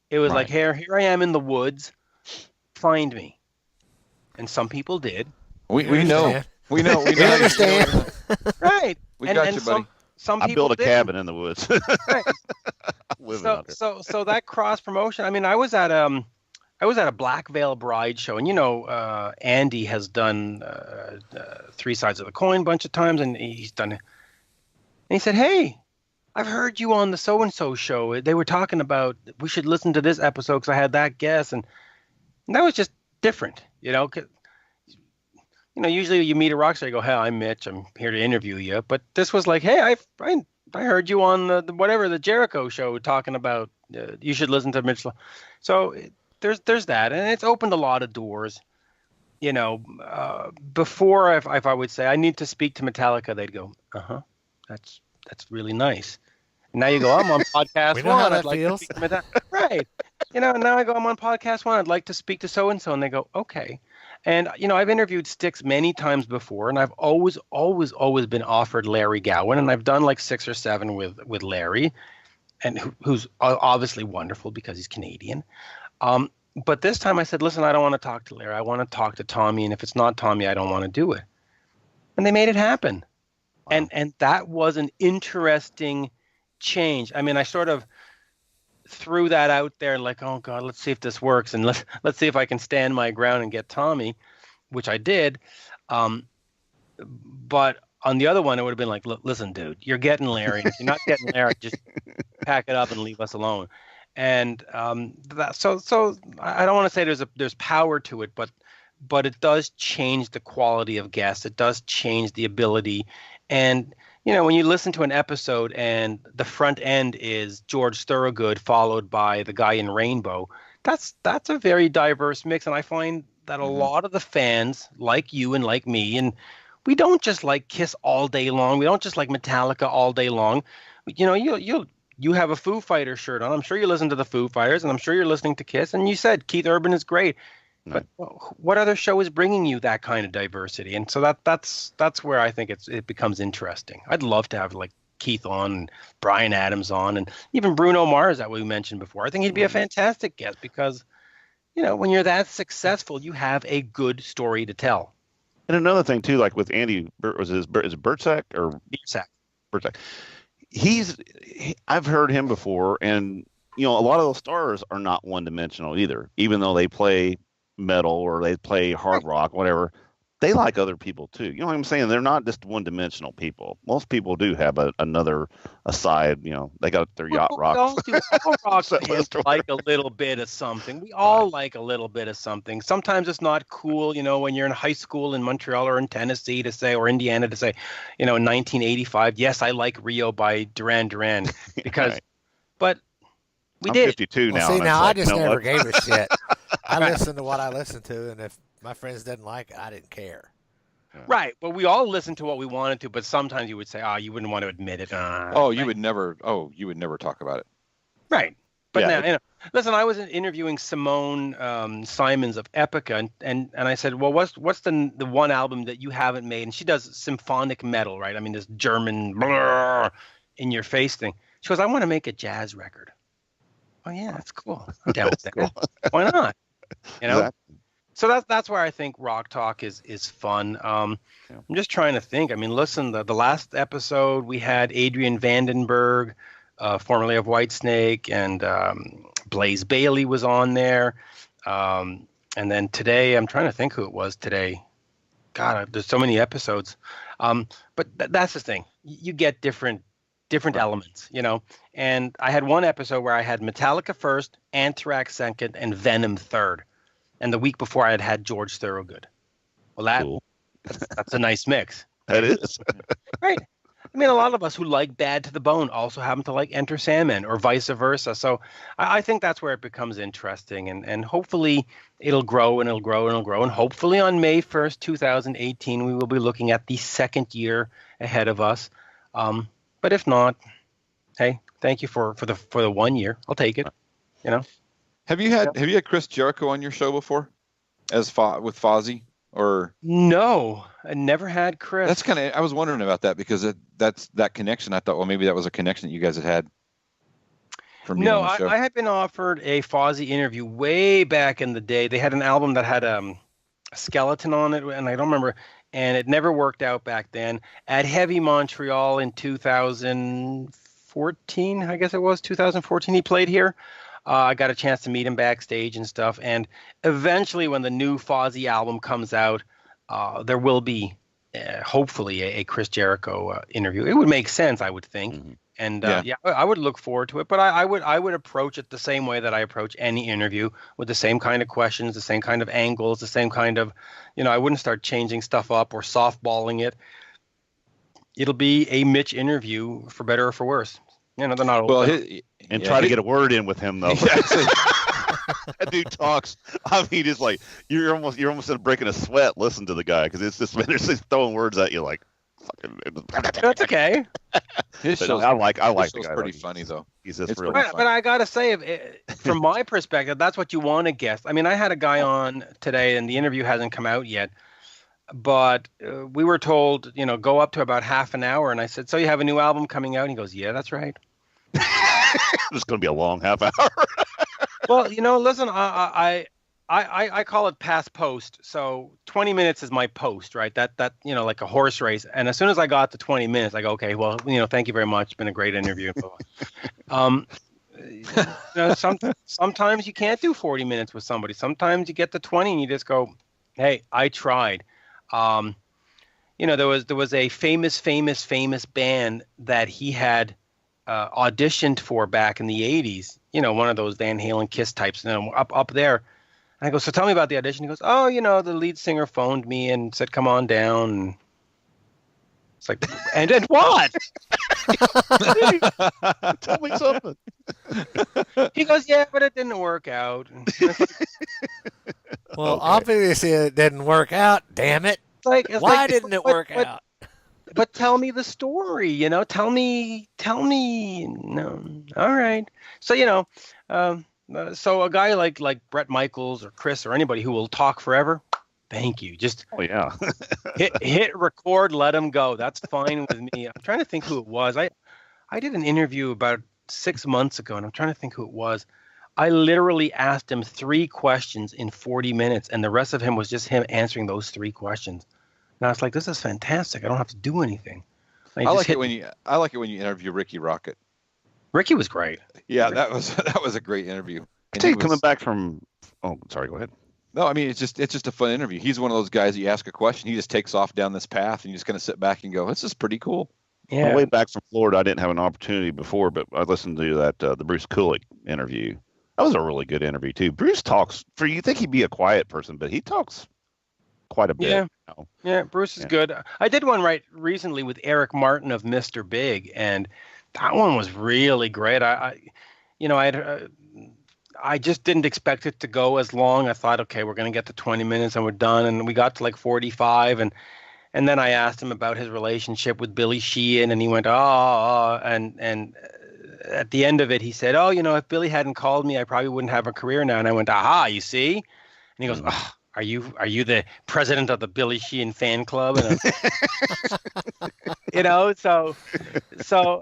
It was like, here I am in the woods, find me. And some people did. We know. We understand. Right. We got you, buddy. Some I people built a didn't. cabin in the woods. Right. So that cross promotion. I mean, I was at a Black Veil Bride show, and Andy has done Three Sides of the Coin a bunch of times, and he's done it. And he said, "Hey, I've heard you on the so and so show. They were talking about we should listen to this episode because I had that guest, and that was just different, 'cause, usually you meet a rock star, you go, "Hey, I'm Mitch. I'm here to interview you." But this was like, "Hey, I heard you on the Jericho show talking about You should listen to Mitch. So there's that, and it's opened a lot of doors. Before if I would say I need to speak to Metallica, they'd go, that's really nice. And now you go, I'm on podcast We know how one. that I'd like feels. to speak to Metallica. Right. Now I go, I'm on podcast one. I'd like to speak to so and so, and they go, okay. And I've interviewed Styx many times before, and I've always been offered Larry Gowan, and I've done like 6 or 7 with Larry, and who's obviously wonderful because he's Canadian. But this time I said, listen, I don't want to talk to Larry. I want to talk to Tommy, and if it's not Tommy, I don't want to do it. And they made it happen. Wow. And that was an interesting change. I mean, I sort of threw that out there like, oh God, let's see if this works, and let's see if I can stand my ground and get Tommy, which I did. But on the other one, it would have been like, listen, dude, you're getting Larry. If you're not getting Larry, just pack it up and leave us alone. And so I don't want to say there's power to it, but it does change the quality of guests. It does change the ability. And when you listen to an episode and the front end is George Thorogood followed by the guy in Rainbow, that's a very diverse mix. And I find that a lot of the fans, like you and like me, and we don't just like Kiss all day long. We don't just like Metallica all day long. You have a Foo Fighters shirt on. I'm sure you listen to the Foo Fighters, and I'm sure you're listening to Kiss. And you said Keith Urban is great, but what other show is bringing you that kind of diversity? And so that's where I think it becomes interesting. I'd love to have like Keith on, and Bryan Adams on, and even Bruno Mars that we mentioned before. I think he'd be a fantastic guest because, when you're that successful, you have a good story to tell. And another thing too, like with Andy, is it Burtsack or Burtsack? I've heard him before, and a lot of those stars are not one-dimensional either. Even though they play metal or they play hard rock, whatever, they like other people too. You know what I'm saying? They're not just one-dimensional people. Most people do have a side. They got their yacht rock. All rock fans like a little bit of something. We all like a little bit of something. Sometimes it's not cool, when you're in high school in Montreal or in Tennessee to say, or Indiana to say, in 1985, yes, I like Rio by Duran Duran because, right. But we I'm did. 52 now. See, now I like, just never gave a shit. I listened to what I listened to, and if my friends didn't like it, I didn't care. Right. Well, we all listened to what we wanted to, but sometimes you would say, you wouldn't want to admit it. You would never talk about it. Right. But now, listen, I was interviewing Simone Simons of Epica, and I said, well, what's the one album that you haven't made? And she does symphonic metal, right? I mean, this German in your face thing. She goes, I want to make a jazz record. Oh yeah, that's cool. I'm down with that. Cool. Why not? Exactly. So that's where I think Rock Talk is fun. I'm just trying to think. I mean, listen, the last episode we had Adrian Vandenberg, formerly of Whitesnake, and Blaze Bailey was on there. And then today, I'm trying to think who it was today. God, there's so many episodes. But that's the thing. You get different elements, And I had one episode where I had Metallica first, Anthrax second, and Venom third. And the week before, I had George Thorogood. Well, cool. that's a nice mix. That is. Right. I mean, a lot of us who like Bad to the Bone also happen to like Enter Sandman or vice versa. So I think that's where it becomes interesting. And hopefully it'll grow and it'll grow and it'll grow. And hopefully on May 1st, 2018, we will be looking at the second year ahead of us. But if not, hey, thank you for the 1 year. I'll take it. Have you had Chris Jericho on your show before, with Fozzy, or? No, I never had Chris. That's kind of. I was wondering about that because that's that connection. I thought, well, maybe that was a connection that you guys had. No, I had been offered a Fozzy interview way back in the day. They had an album that had a skeleton on it, and I don't remember. And it never worked out back then. At Heavy Montreal in 2014, I guess it was 2014, he played here. I got a chance to meet him backstage and stuff. And eventually, when the new Fozzy album comes out, there will be hopefully a Chris Jericho interview. It would make sense, I would think. Mm-hmm. And I would look forward to it. But I would approach it the same way that I approach any interview, with the same kind of questions, the same kind of angles, the same kind of, I wouldn't start changing stuff up or softballing it. It'll be a Mitch interview, for better or for worse. You know, they're not old. Well, try to get a word in with him though. That dude talks. I mean, it's like you're almost breaking a sweat. Listen to the guy because it's just they're just throwing words at you like. Fucking. That's okay. I like the guy. Pretty funny though. He's just really funny. funny. But I gotta say, from my perspective, that's what you want to guess. I mean, I had a guy on today, and the interview hasn't come out yet. But we were told, you know, go up to about half an hour, and I said, "So you have a new album coming out?" And he goes, "Yeah, that's right." It's going to be a long half hour. Well, you know, listen, I call it past post. So 20 minutes is my post, right? That you know, like a horse race. And as soon as I got to 20 minutes, I go, okay, well, you know, thank you very much. It's been a great interview. You know, sometimes you can't do 40 minutes with somebody. Sometimes you get to 20 and you just go, hey, I tried. You know, there was a famous band that he had auditioned for back in the 80s. You know, one of those Van Halen Kiss types, you know, up there. And I go, so tell me about the audition. He goes, oh, you know, the lead singer phoned me and said, come on down. And it's like, and then what? Tell me something. He goes, yeah, but it didn't work out. Well, obviously it didn't work out. Damn it! Why didn't it work out? But tell me the story. You know, tell me. No, all right. So you know, so a guy like Bret Michaels or Chris or anybody who will talk forever. Thank you. Just hit record, let him go. That's fine with me. I'm trying to think who it was. I did an interview about 6 months ago, and I'm trying to think who it was. I literally asked him 3 questions in 40 minutes, and the rest of him was just him answering those 3 questions. And I was like, "This is fantastic. I don't have to do anything." I like it when you interview Ricky Rocket. Ricky was great. Yeah, that was a great interview. I tell you, coming back from. Oh, sorry. Go ahead. No, I mean it's just a fun interview. He's one of those guys that you ask a question, he just takes off down this path, and you just kind of sit back and go, "This is pretty cool." Yeah. On the way back from Florida, I didn't have an opportunity before, but I listened to that the Bruce Kulick interview. That was a really good interview too. Bruce talks. For you think he'd be a quiet person, but he talks quite a bit. Yeah, you know? Yeah. Bruce is good. I did one recently with Eric Martin of Mr. Big, and that one was really great. I just didn't expect it to go as long. I thought, okay, we're going to get to 20 minutes and we're done. And we got to like 45. And then I asked him about his relationship with Billy Sheehan, and he went, and at the end of it, he said, oh, you know, if Billy hadn't called me, I probably wouldn't have a career now. And I went, aha, you see? And he goes, are you the president of the Billy Sheehan fan club? And you know, so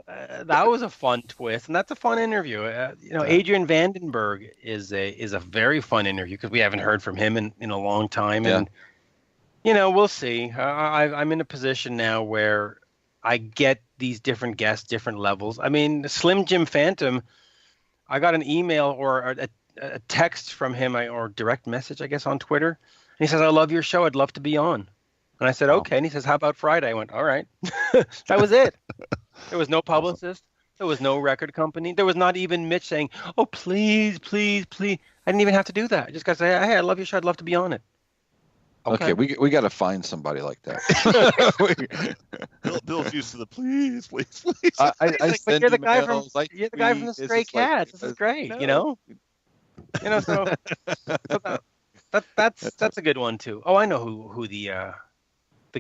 that was a fun twist, and that's a fun interview. You know, Adrian Vandenberg is a very fun interview because we haven't heard from him in a long time, and you know, we'll see. I'm in a position now where I get these different guests, different levels. I mean, Slim Jim Phantom, I got an email or a text from him, or direct message, I guess, on Twitter. And he says, I love your show. I'd love to be on. And I said, okay. And he says, how about Friday? I went, all right. That was it. There was no publicist. There was no record company. There was not even Mitch saying, oh, please, please, please. I didn't even have to do that. I just got to say, hey, I love your show. I'd love to be on it. Okay, we got to find somebody like that. Bill's used to the please. I you're the guy from the Stray Cats. This is great, no. You know. You know, so that's a good one too. Oh, I know who the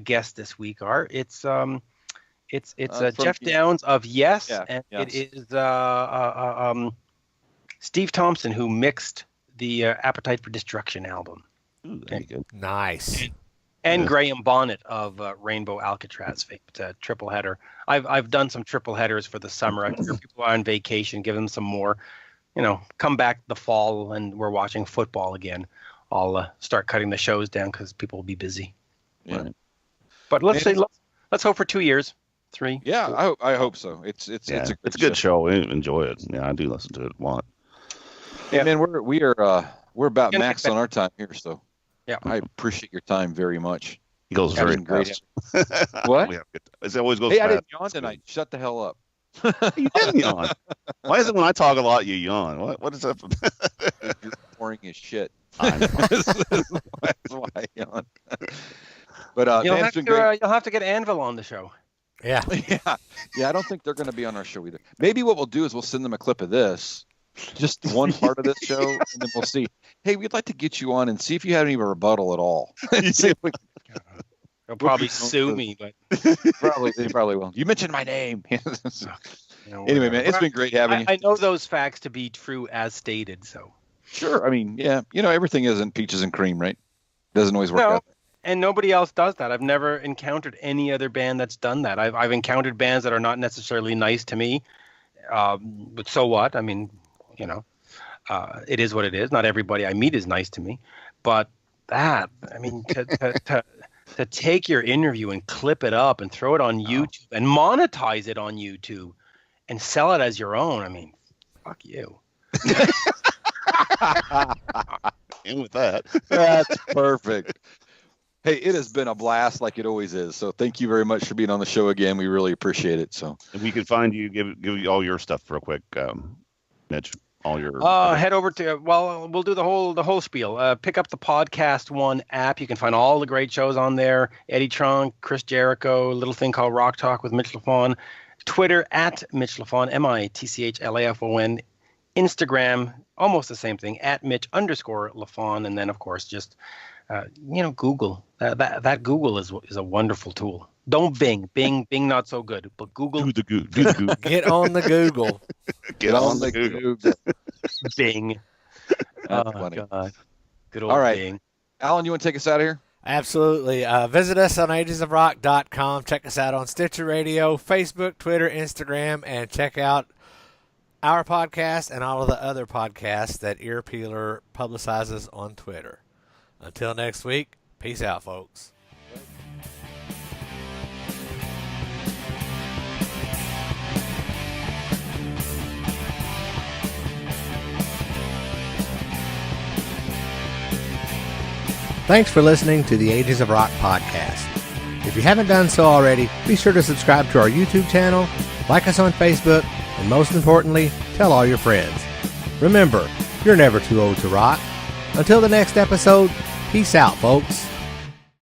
guests this week are. It's Jeff Downs of Yes, and it is Steve Thompson who mixed the Appetite for Destruction album. Ooh, very good. Nice. And Graham Bonnet of Rainbow Alcatraz, triple header. I've done some triple headers for the summer. I figure people are on vacation, give them some more. You know, come back the fall and we're watching football again. I'll start cutting the shows down because people will be busy. Yeah. Right. But let's hope for 2 years, 3. Yeah, I hope so. It's a good show. I enjoy it. Yeah, I do listen to it a lot. Yeah, man, we're about max on our time here, so yeah, I appreciate your time very much. He goes very great. What? It always goes. Hey, fast. I didn't yawn tonight. Shut the hell up. You didn't yawn. Why is it when I talk a lot you yawn? What is that? You're boring as shit. That's why I yawn. But you'll have to get Anvil on the show. Yeah. Yeah. I don't think they're going to be on our show either. Maybe what we'll do is we'll send them a clip of this, just one part of this show, and then we'll see. Hey, we'd like to get you on and see if you have any rebuttal at all. See if we They'll probably sue me, but they probably will. You mentioned my name. Anyway, man, it's been great having you. I know those facts to be true as stated. So sure. I mean, yeah, everything isn't peaches and cream, right? Doesn't always work out. And nobody else does that. I've never encountered any other band that's done that. I've encountered bands that are not necessarily nice to me, but so what? I mean, it is what it is. Not everybody I meet is nice to me, but to take your interview and clip it up and throw it on YouTube and monetize it on YouTube and sell it as your own. I mean, fuck you. And with that, that's perfect. Hey, it has been a blast like it always is. So thank you very much for being on the show again. We really appreciate it. So if we can find you, give you all your stuff real quick, Mitch. All your head over to we'll do the whole spiel. Pick up the Podcast One app. You can find all the great shows on there. Eddie Trunk, Chris Jericho, a little thing called Rock Talk with Mitch Lafon. Twitter at Mitch Lafon, MITCHLAFON. Instagram, almost the same thing, at Mitch_Lafon, and then of course just Google. That Google is a wonderful tool. Don't Bing, not so good, but Google. Do the Google. Get on the Google. Get on the Google. Bing. That's funny. God. Good old All right. Bing. Alan, you want to take us out of here? Absolutely. Visit us on agesofrock.com. Check us out on Stitcher Radio, Facebook, Twitter, Instagram, and check out our podcast and all of the other podcasts that Ear Peeler publicizes on Twitter. Until next week, peace out, folks. Thanks for listening to the Ages of Rock podcast. If you haven't done so already, be sure to subscribe to our YouTube channel, like us on Facebook, and most importantly, tell all your friends. Remember, you're never too old to rock. Until the next episode, peace out, folks.